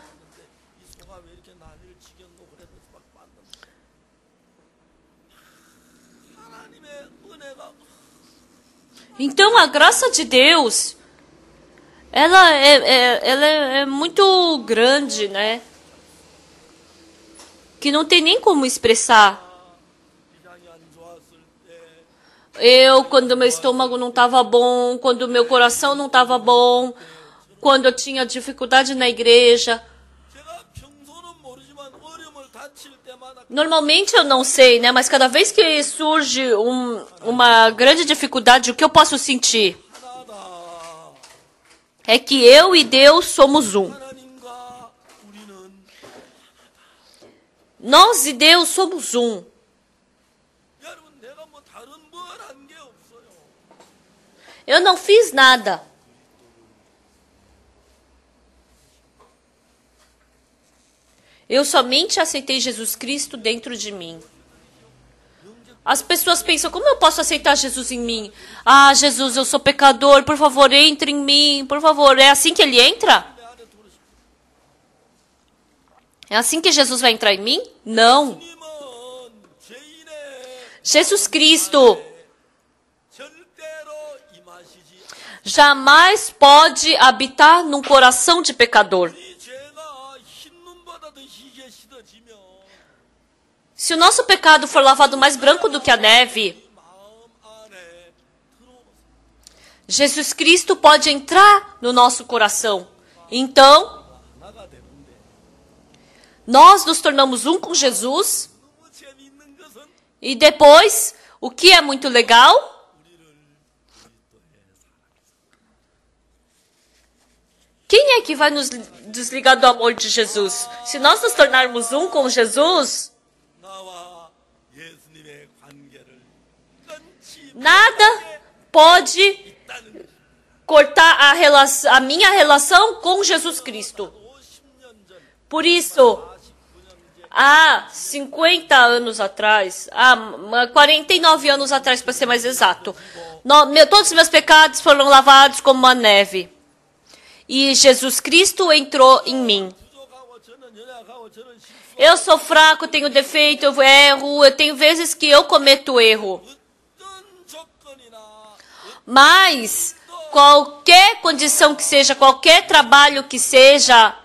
S1: Então, a graça de Deus, ela é muito grande, né? Que não tem nem como expressar. Quando meu estômago não estava bom, quando meu coração não estava bom, quando eu tinha dificuldade na igreja, Normalmente eu não sei, né? Mas cada vez que surge uma grande dificuldade, o que eu posso sentir é que eu e Deus somos um. Nós e Deus somos um. Eu não fiz nada. Eu somente aceitei Jesus Cristo dentro de mim. As pessoas pensam, como eu posso aceitar Jesus em mim? Ah, Jesus, eu sou pecador, por favor, entre em mim, por favor. É assim que ele entra? É assim que Jesus vai entrar em mim? Não. Jesus Cristo jamais pode habitar num coração de pecador. Se o nosso pecado for lavado mais branco do que a neve, Jesus Cristo pode entrar no nosso coração. Então, nós nos tornamos um com Jesus. E depois, o que é muito legal? Quem é que vai nos desligar do amor de Jesus? Se nós nos tornarmos um com Jesus, nada pode cortar a minha relação com Jesus Cristo. Por isso, há 50 anos atrás, há 49 anos atrás, para ser mais exato, todos os meus pecados foram lavados como a neve. E Jesus Cristo entrou em mim. Eu sou fraco, tenho defeito, eu erro, eu tenho vezes que eu cometo erro. Mas qualquer condição que seja, qualquer trabalho que seja,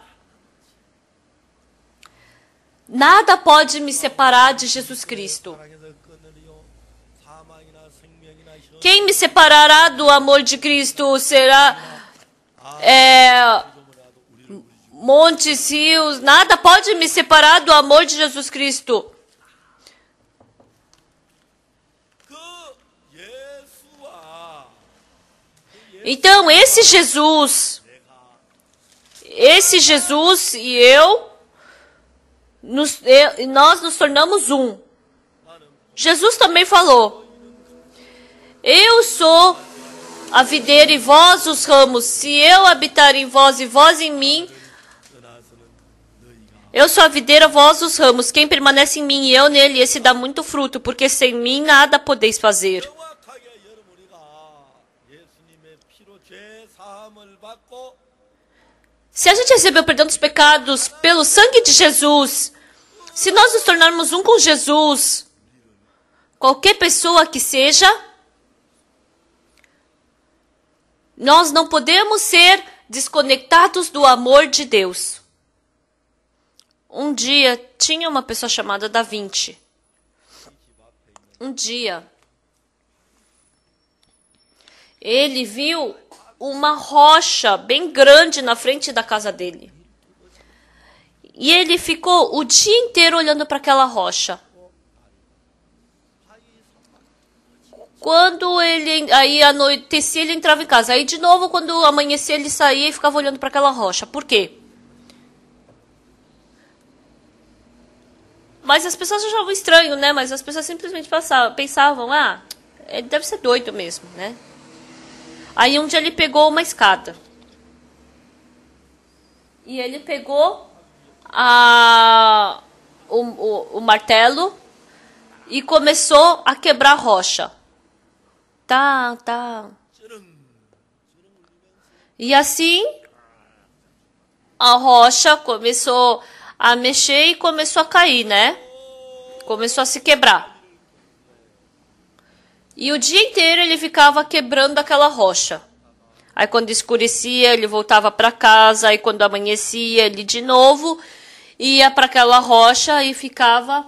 S1: nada pode me separar de Jesus Cristo. Quem me separará do amor de Cristo será montes, rios, nada pode me separar do amor de Jesus Cristo. Então, esse Jesus e nós nos tornamos um. Jesus também falou: eu sou a videira e vós os ramos. Se eu habitar em vós e vós em mim, eu sou a videira, vós os ramos. Quem permanece em mim e eu nele, esse dá muito fruto, porque sem mim nada podeis fazer. Se a gente recebeu o perdão dos pecados pelo sangue de Jesus, se nós nos tornarmos um com Jesus, qualquer pessoa que seja, nós não podemos ser desconectados do amor de Deus. Um dia, tinha uma pessoa chamada Da Vinci. Um dia, ele viu uma rocha bem grande na frente da casa dele. E ele ficou o dia inteiro olhando para aquela rocha. Quando aí anoitecia, ele entrava em casa. Aí de novo, quando amanhecia, ele saía e ficava olhando para aquela rocha. Por quê? Mas as pessoas achavam estranho, né? Mas as pessoas simplesmente pensavam, ele deve ser doido mesmo, né? Aí um dia ele pegou uma escada. E ele pegou o martelo e começou a quebrar a rocha. Tá. E assim, a rocha começou a mexer e começou a cair, né? Começou a se quebrar. E o dia inteiro ele ficava quebrando aquela rocha. Aí quando escurecia, ele voltava para casa. Aí quando amanhecia, ele de novo ia para aquela rocha e ficava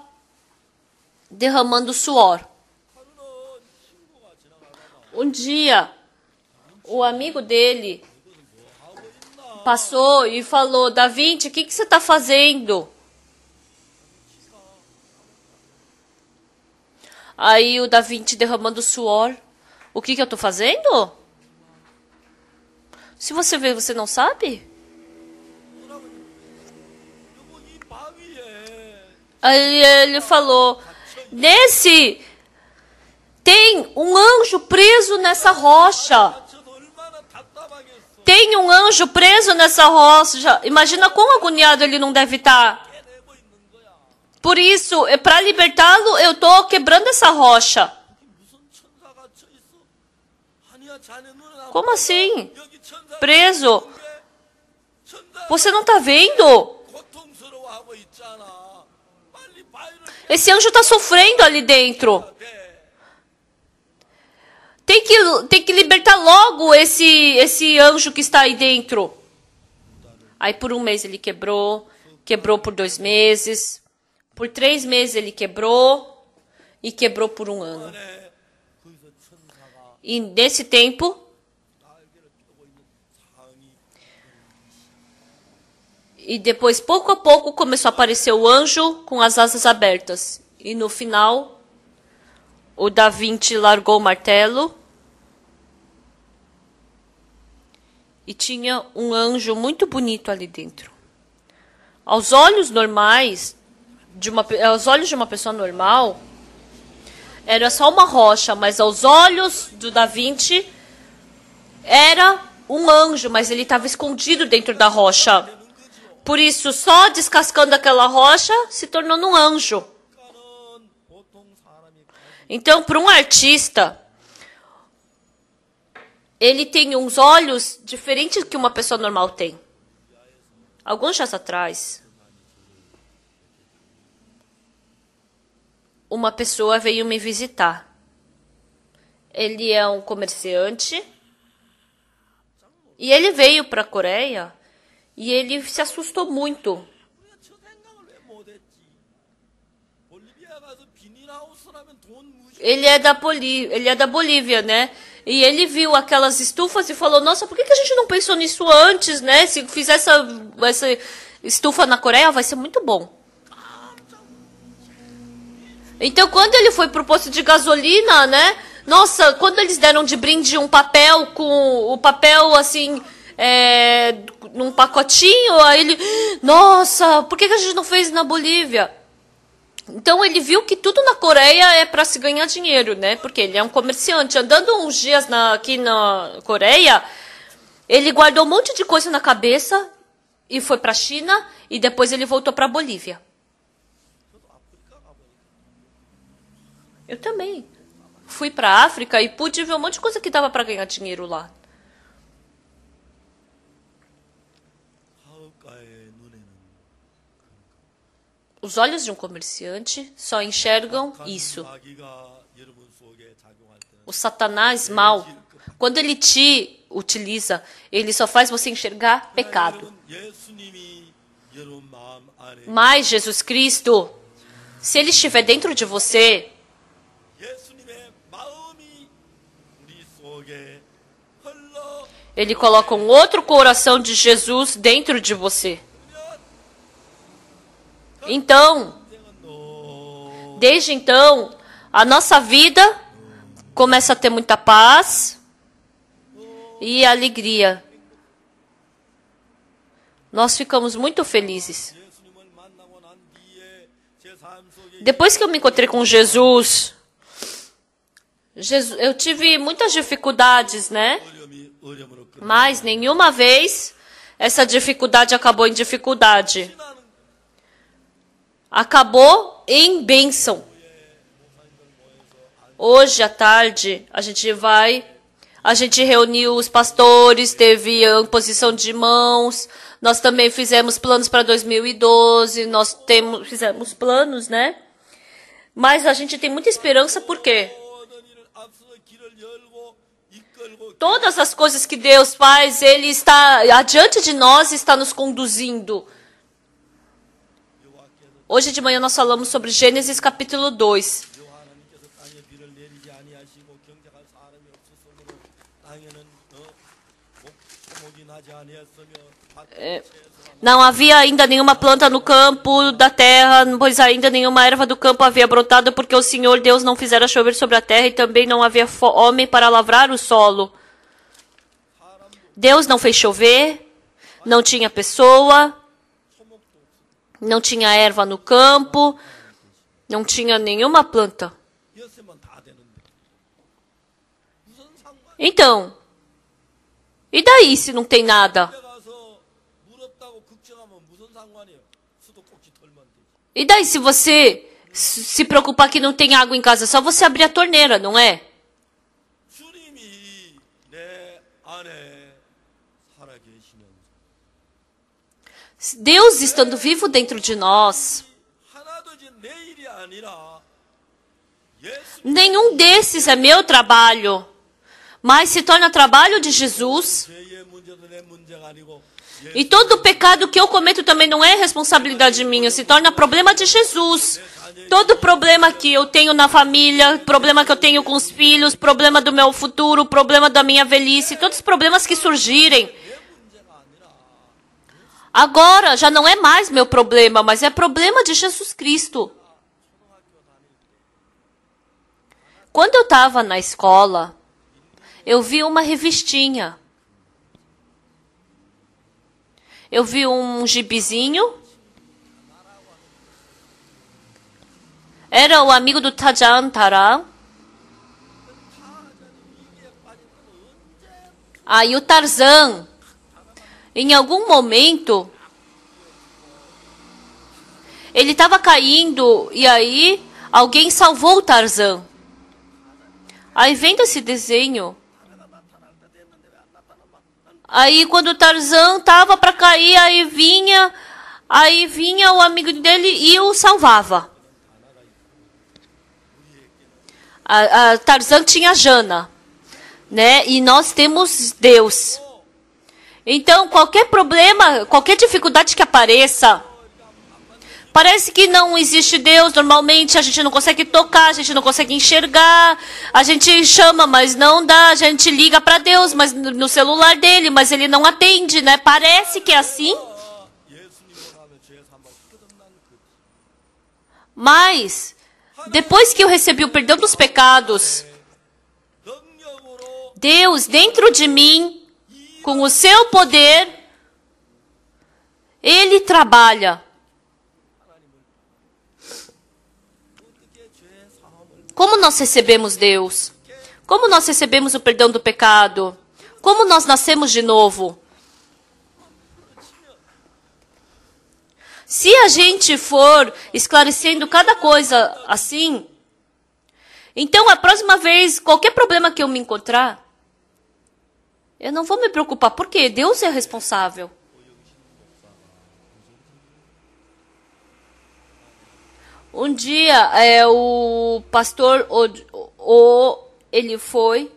S1: derramando suor. Um dia, o amigo dele passou e falou: Da Vinci, o que você está fazendo? Aí o Da Vinci derramando suor. O que eu estou fazendo? Se você vê, você não sabe? Aí ele falou, tem um anjo preso nessa rocha. Tem um anjo preso nessa rocha. Imagina quão agoniado ele não deve estar. Por isso, para libertá-lo, eu estou quebrando essa rocha. Como assim? Preso? Você não está vendo? Esse anjo está sofrendo ali dentro. Tem que libertar logo esse anjo que está aí dentro. Aí por um mês ele quebrou por 2 meses, por 3 meses ele quebrou e quebrou por 1 ano. E nesse tempo, e depois pouco a pouco começou a aparecer o anjo com as asas abertas. E no final, o Da Vinci largou o martelo e tinha um anjo muito bonito ali dentro. Aos olhos normais, aos olhos de uma pessoa normal, era só uma rocha, mas aos olhos do Da Vinci era um anjo, mas ele estava escondido dentro da rocha. Por isso, só descascando aquela rocha, se tornou um anjo. Então, para um artista, ele tem uns olhos diferentes que uma pessoa normal tem. Alguns dias atrás, uma pessoa veio me visitar. Ele é um comerciante e ele veio para a Coreia e ele se assustou muito. Ele é da Bolívia, né? E ele viu aquelas estufas e falou, nossa, por que a gente não pensou nisso antes, né? Se fizer essa estufa na Coreia, vai ser muito bom. Então, quando ele foi pro posto de gasolina, né? Nossa, quando eles deram de brinde um papel com o papel, assim, num pacotinho, aí ele, nossa, por que a gente não fez na Bolívia? Então ele viu que tudo na Coreia é para se ganhar dinheiro, né? Porque ele é um comerciante. Andando uns dias aqui na Coreia, ele guardou um monte de coisa na cabeça e foi para a China e depois ele voltou para a Bolívia. Eu também. Fui para a África e pude ver um monte de coisa que dava para ganhar dinheiro lá. Os olhos de um comerciante só enxergam isso. O Satanás mau, quando ele te utiliza, ele só faz você enxergar pecado. Mas Jesus Cristo, se ele estiver dentro de você, ele coloca um outro coração de Jesus dentro de você. Então, desde então, a nossa vida começa a ter muita paz e alegria. Nós ficamos muito felizes. Depois que eu me encontrei com Jesus, eu tive muitas dificuldades, né? Mas nenhuma vez essa dificuldade acabou em dificuldade. Acabou em bênção. Hoje à tarde a gente reuniu os pastores, teve a imposição de mãos, nós também fizemos planos para 2012, fizemos planos, né? Mas a gente tem muita esperança porque todas as coisas que Deus faz, Ele está adiante de nós e está nos conduzindo. Hoje de manhã nós falamos sobre Gênesis capítulo 2. Não havia ainda nenhuma planta no campo da terra, pois ainda nenhuma erva do campo havia brotado, porque o Senhor Deus não fizera chover sobre a terra, e também não havia homem para lavrar o solo. Deus não fez chover, não tinha pessoa, não tinha erva no campo, não tinha nenhuma planta. Então, e daí se não tem nada? E daí se você se preocupar que não tem água em casa, é só você abrir a torneira, não é? Deus estando vivo dentro de nós, nenhum desses é meu trabalho, mas se torna trabalho de Jesus. E todo pecado que eu cometo também não é responsabilidade minha, se torna problema de Jesus. Todo problema que eu tenho na família, problema que eu tenho com os filhos, problema do meu futuro, problema da minha velhice, todos os problemas que surgirem, agora já não é mais meu problema, mas é problema de Jesus Cristo. Quando eu estava na escola, eu vi uma revistinha. Eu vi um gibizinho. Era o amigo do Tarzan Tara. Aí o Tarzan, em algum momento, ele estava caindo e aí alguém salvou o Tarzan. Aí vendo esse desenho, aí quando o Tarzan tava para cair, aí vinha o amigo dele e o salvava. A Tarzan tinha Jana, né? E nós temos Deus. Então, qualquer problema, qualquer dificuldade que apareça, parece que não existe Deus. Normalmente a gente não consegue tocar, a gente não consegue enxergar. A gente chama, mas não dá. A gente liga para Deus, mas no celular dele, mas ele não atende, né? Parece que é assim. Mas, depois que eu recebi o perdão dos pecados, Deus dentro de mim, com o seu poder, Ele trabalha. Como nós recebemos Deus? Como nós recebemos o perdão do pecado? Como nós nascemos de novo? Se a gente for esclarecendo cada coisa assim, então a próxima vez, qualquer problema que eu me encontrar, eu não vou me preocupar, porque Deus é responsável. Um dia, o pastor, ele foi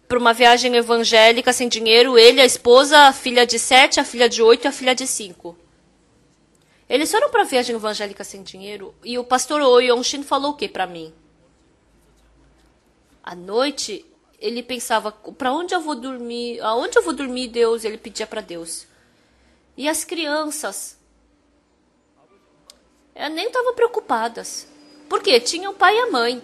S1: para uma viagem evangélica sem dinheiro. Ele, a esposa, a filha de 7, a filha de 8 e a filha de 5. Eles foram para a viagem evangélica sem dinheiro. E o pastor Oh Yong-shin falou o que para mim? À noite, ele pensava, para onde eu vou dormir? Aonde eu vou dormir, Deus? Ele pedia para Deus. E as crianças nem estavam preocupadas. Por quê? Tinha o pai e a mãe.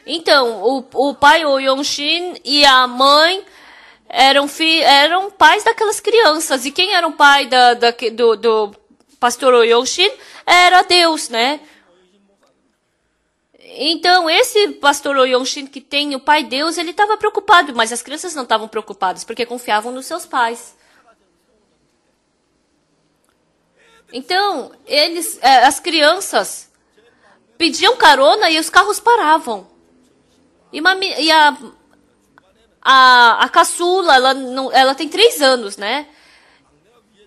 S1: Então, o pai, o Yong-shin, e a mãe eram pais daquelas crianças. E quem era o pai do pastor Oh Yong-shin? Era Deus, né? Então, esse pastor Oh Yong-shin que tem o pai Deus, ele estava preocupado, mas as crianças não estavam preocupadas, porque confiavam nos seus pais. Então, as crianças pediam carona e os carros paravam. E a caçula, ela tem 3 anos, né?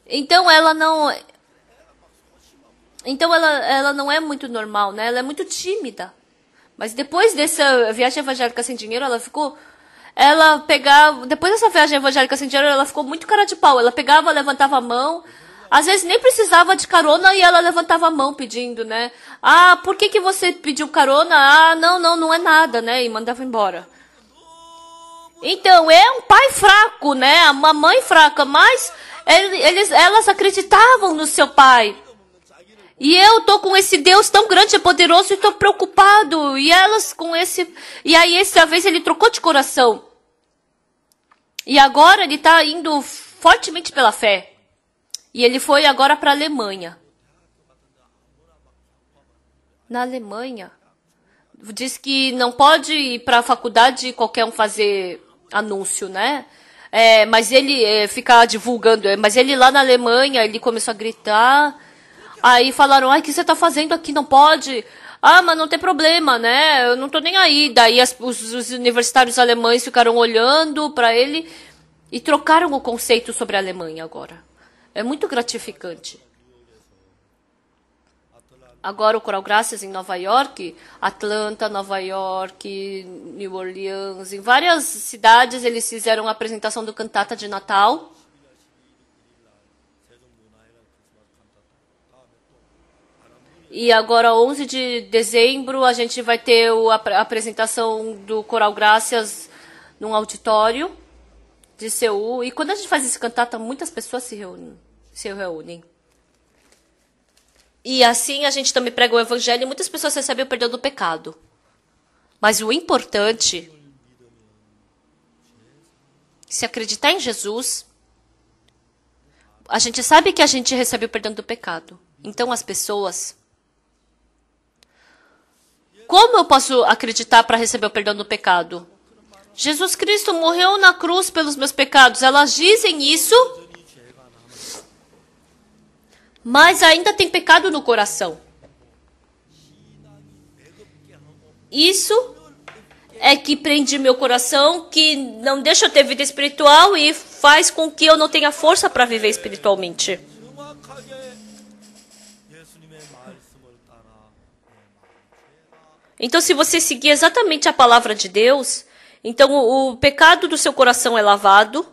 S1: Então, ela não é muito normal, né? Ela é muito tímida. Mas depois dessa viagem evangélica sem dinheiro, depois dessa viagem evangélica sem dinheiro, ela ficou muito cara de pau. Ela pegava, levantava a mão, Às vezes nem precisava de carona e ela levantava a mão pedindo, né? Ah, por que você pediu carona? Ah, não é nada, né? E mandava embora. Então, é um pai fraco, né? Uma mãe fraca, mas elas acreditavam no seu pai. E eu tô com esse Deus tão grande e poderoso e tô preocupado. E elas com esse... E aí, essa vez, ele trocou de coração. E agora ele tá indo fortemente pela fé. E ele foi agora para a Alemanha. Na Alemanha, diz que não pode ir para a faculdade qualquer um fazer anúncio, né? Mas ele ficar divulgando. Mas ele lá na Alemanha, ele começou a gritar. Aí falaram, o que você tá fazendo aqui? Não pode. Ah, mas não tem problema, né? Eu não tô nem aí. Daí os universitários alemães ficaram olhando para ele e trocaram o conceito sobre a Alemanha agora. É muito gratificante. Agora o Coral Graças em Nova York, Atlanta, Nova York, New Orleans, em várias cidades eles fizeram a apresentação do Cantata de Natal. E agora, 11 de dezembro, a gente vai ter a apresentação do Coral Graças num auditório de Seul. E quando a gente faz esse cantata, muitas pessoas se reúnem. E assim a gente também prega o evangelho e muitas pessoas recebem o perdão do pecado. Mas o importante, se acreditar em Jesus, a gente sabe que a gente recebe o perdão do pecado. Então as pessoas... Como eu posso acreditar para receber o perdão do pecado? Jesus Cristo morreu na cruz pelos meus pecados. Elas dizem isso, mas ainda tem pecado no coração. Isso é que prende meu coração, que não deixa eu ter vida espiritual e faz com que eu não tenha força para viver espiritualmente. Então, se você seguir exatamente a palavra de Deus, então o pecado do seu coração é lavado.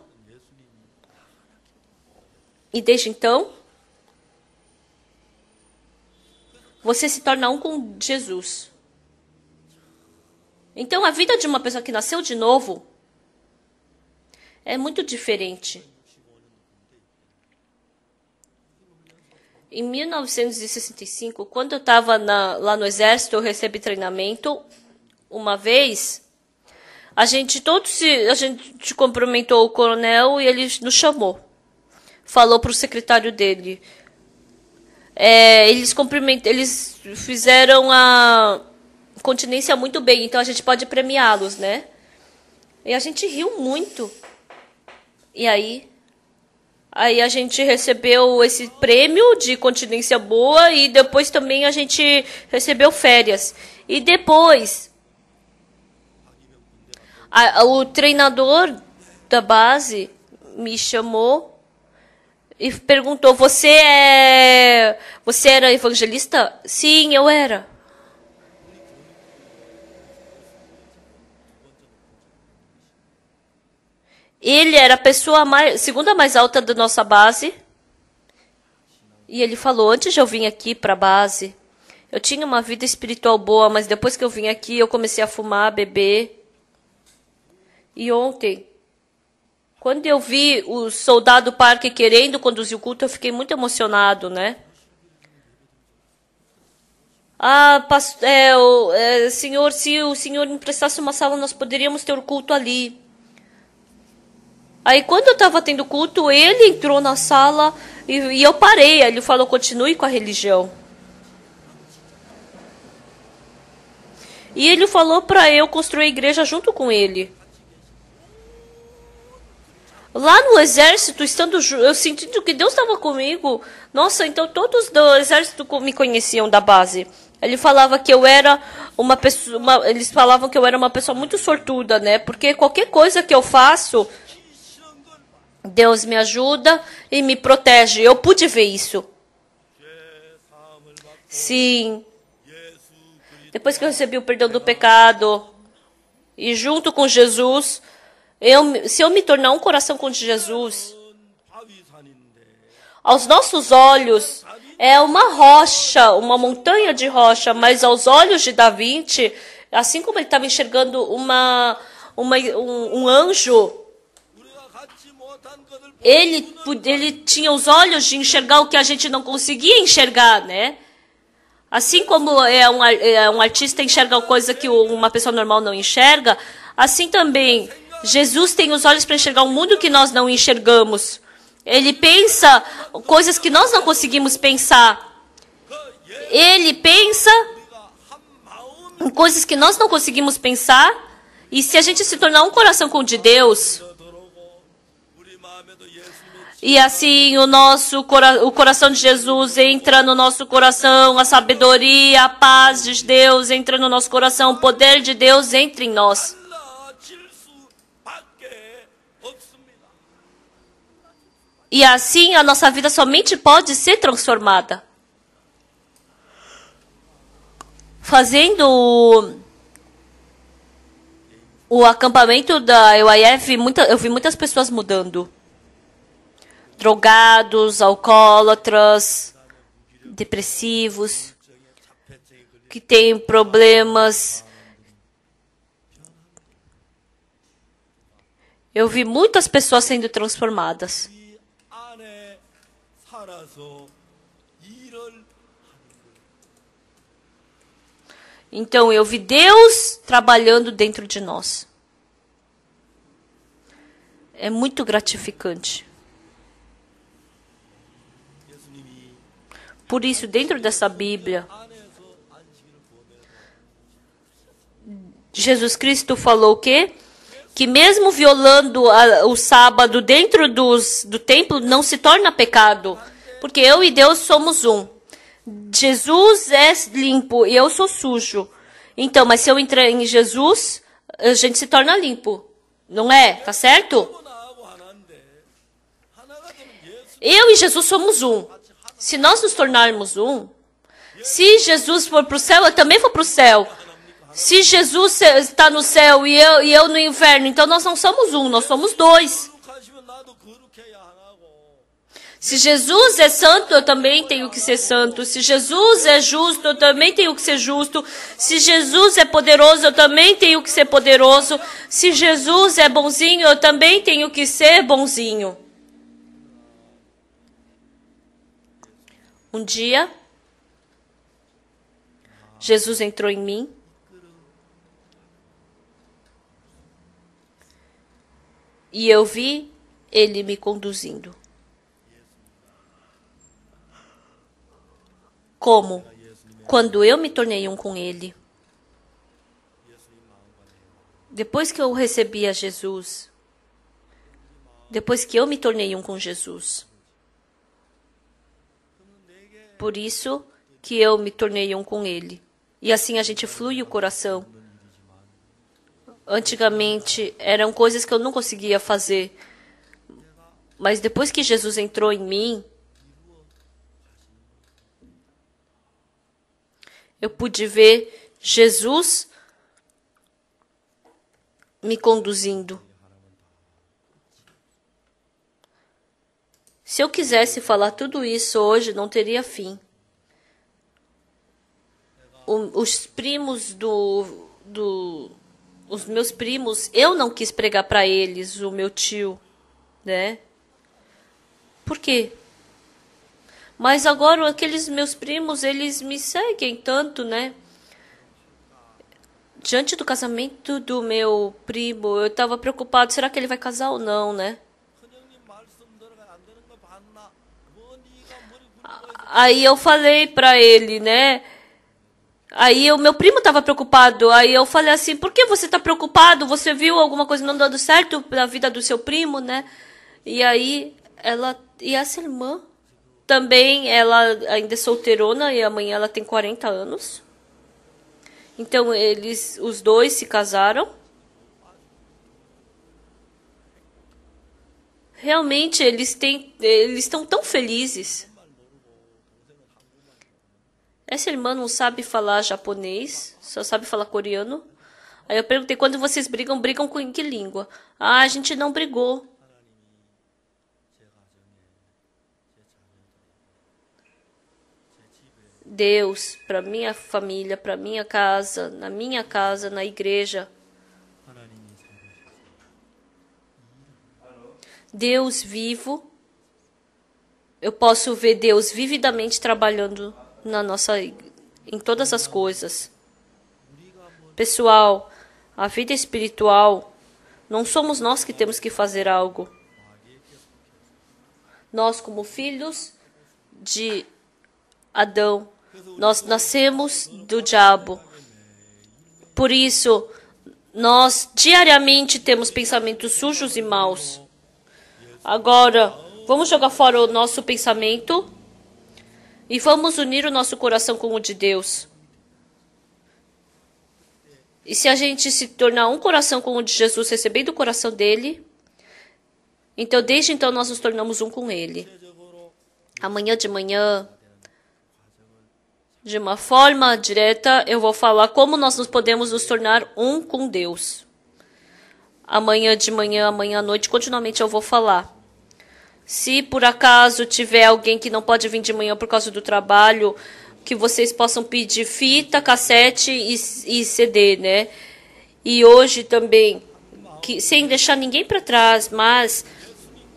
S1: E desde então, você se torna um com Jesus. Então, a vida de uma pessoa que nasceu de novo é muito diferente. Em 1965, quando eu estava lá no exército, eu recebi treinamento. Uma vez, a gente cumprimentou o coronel e ele nos chamou. Falou para o secretário dele. Eles fizeram a continência muito bem, então a gente pode premiá-los, né? E a gente riu muito. E aí a gente recebeu esse prêmio de continência boa e depois também a gente recebeu férias. E depois, o treinador da base me chamou e perguntou, você era evangelista? Sim, eu era. Ele era a pessoa segunda mais alta da nossa base. E ele falou, antes de eu vir aqui para a base, eu tinha uma vida espiritual boa, mas depois que eu vim aqui, eu comecei a fumar, beber. E ontem, quando eu vi o soldado Parker querendo conduzir o culto, eu fiquei muito emocionado, né? Senhor, se o senhor me prestasse uma sala, nós poderíamos ter o culto ali. Aí quando eu estava tendo culto, ele entrou na sala e eu parei. Aí ele falou, continue com a religião. E ele falou para eu construir a igreja junto com ele. Lá no exército, eu sentindo que Deus estava comigo. Nossa, então todos do exército me conheciam da base. Ele falava que eu era uma pessoa, eles falavam que eu era uma pessoa muito sortuda, né? Porque qualquer coisa que eu faço, Deus me ajuda e me protege. Eu pude ver isso. Sim. Depois que eu recebi o perdão do pecado e junto com Jesus, se eu me tornar um coração com Jesus, Aos nossos olhos é uma rocha, uma montanha de rocha, mas aos olhos de Da Vinci, assim como ele estava enxergando um anjo, ele tinha os olhos de enxergar o que a gente não conseguia enxergar, né? Assim como um artista enxerga coisa que uma pessoa normal não enxerga, assim também Jesus tem os olhos para enxergar um mundo que nós não enxergamos. Ele pensa coisas que nós não conseguimos pensar. Ele pensa em coisas que nós não conseguimos pensar. E se a gente se tornar um coração com o de Deus, e assim o coração de Jesus entra no nosso coração, a sabedoria, a paz de Deus entra no nosso coração, o poder de Deus entra em nós. E assim a nossa vida somente pode ser transformada. Fazendo o acampamento da EYF, eu vi muitas pessoas mudando. Drogados, alcoólatras, depressivos, que têm problemas. Eu vi muitas pessoas sendo transformadas. Então eu vi Deus trabalhando dentro de nós. É muito gratificante. Por isso, dentro dessa Bíblia, Jesus Cristo falou o quê? Que mesmo violando o sábado dentro do templo não se torna pecado. Porque eu e Deus somos um. Jesus é limpo e eu sou sujo. Então, mas se eu entrar em Jesus, a gente se torna limpo. Não é? Tá certo? Eu e Jesus somos um. Se nós nos tornarmos um, se Jesus for para o céu, eu também vou para o céu. Se Jesus está no céu e eu no inferno, então nós não somos um, nós somos dois. Se Jesus é santo, eu também tenho que ser santo. Se Jesus é justo, eu também tenho que ser justo. Se Jesus é poderoso, eu também tenho que ser poderoso. Se Jesus é bonzinho, eu também tenho que ser bonzinho. Um dia, Jesus entrou em mim. E eu vi Ele me conduzindo. Como? Quando eu me tornei um com Ele. Depois que eu recebi a Jesus. Depois que eu me tornei um com Jesus. Por isso que eu me tornei um com Ele. E assim a gente flui o coração. Antigamente eram coisas que eu não conseguia fazer. Mas depois que Jesus entrou em mim, eu pude ver Jesus me conduzindo. Se eu quisesse falar tudo isso hoje, não teria fim. Os primos os meus primos, eu não quis pregar para eles, o meu tio, né? Por quê? Mas agora aqueles meus primos, eles me seguem tanto, né? Diante do casamento do meu primo, eu estava preocupado, será que ele vai casar ou não, né? Aí eu falei para ele, né? Aí o meu primo estava preocupado. Aí eu falei assim, por que você está preocupado? Você viu alguma coisa não dando certo na vida do seu primo, né? E aí e essa irmã também, ela ainda é solteirona e amanhã ela tem 40 anos. Então os dois se casaram. Realmente eles estão tão felizes. Essa irmã não sabe falar japonês, só sabe falar coreano. Aí eu perguntei, quando vocês brigam com que língua? Ah, a gente não brigou. Deus para minha família, para minha casa, na igreja. Deus vivo. Eu posso ver Deus vividamente trabalhando em todas as coisas. Pessoal, a vida espiritual, não somos nós que temos que fazer algo. Nós, como filhos de Adão, nós nascemos do diabo. Por isso, nós diariamente temos pensamentos sujos e maus. Agora, vamos jogar fora o nosso pensamento e vamos unir o nosso coração com o de Deus. E se a gente se tornar um coração com o de Jesus, recebendo o coração dele, então desde então nós nos tornamos um com ele. Amanhã de manhã, de uma forma direta, eu vou falar como nós podemos nos tornar um com Deus. Amanhã de manhã, amanhã à noite, continuamente eu vou falar. Se por acaso tiver alguém que não pode vir de manhã por causa do trabalho, que vocês possam pedir fita, cassete e CD, né? E hoje também, sem deixar ninguém para trás, mas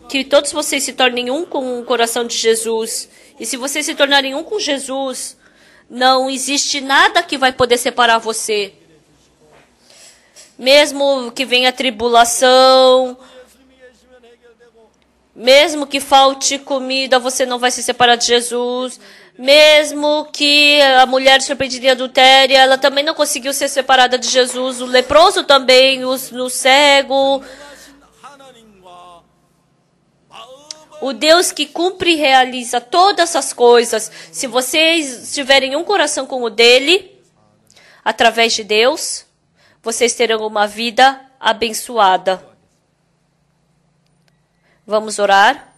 S1: que todos vocês se tornem um com o coração de Jesus. E se vocês se tornarem um com Jesus, não existe nada que vai poder separar você. Mesmo que venha tribulação, mesmo que falte comida, você não vai se separar de Jesus. Mesmo que a mulher surpreendida em adultério, ela também não conseguiu ser separada de Jesus. O leproso também, o cego. O Deus que cumpre e realiza todas essas coisas. Se vocês tiverem um coração como o dele, através de Deus, vocês terão uma vida abençoada. Vamos orar?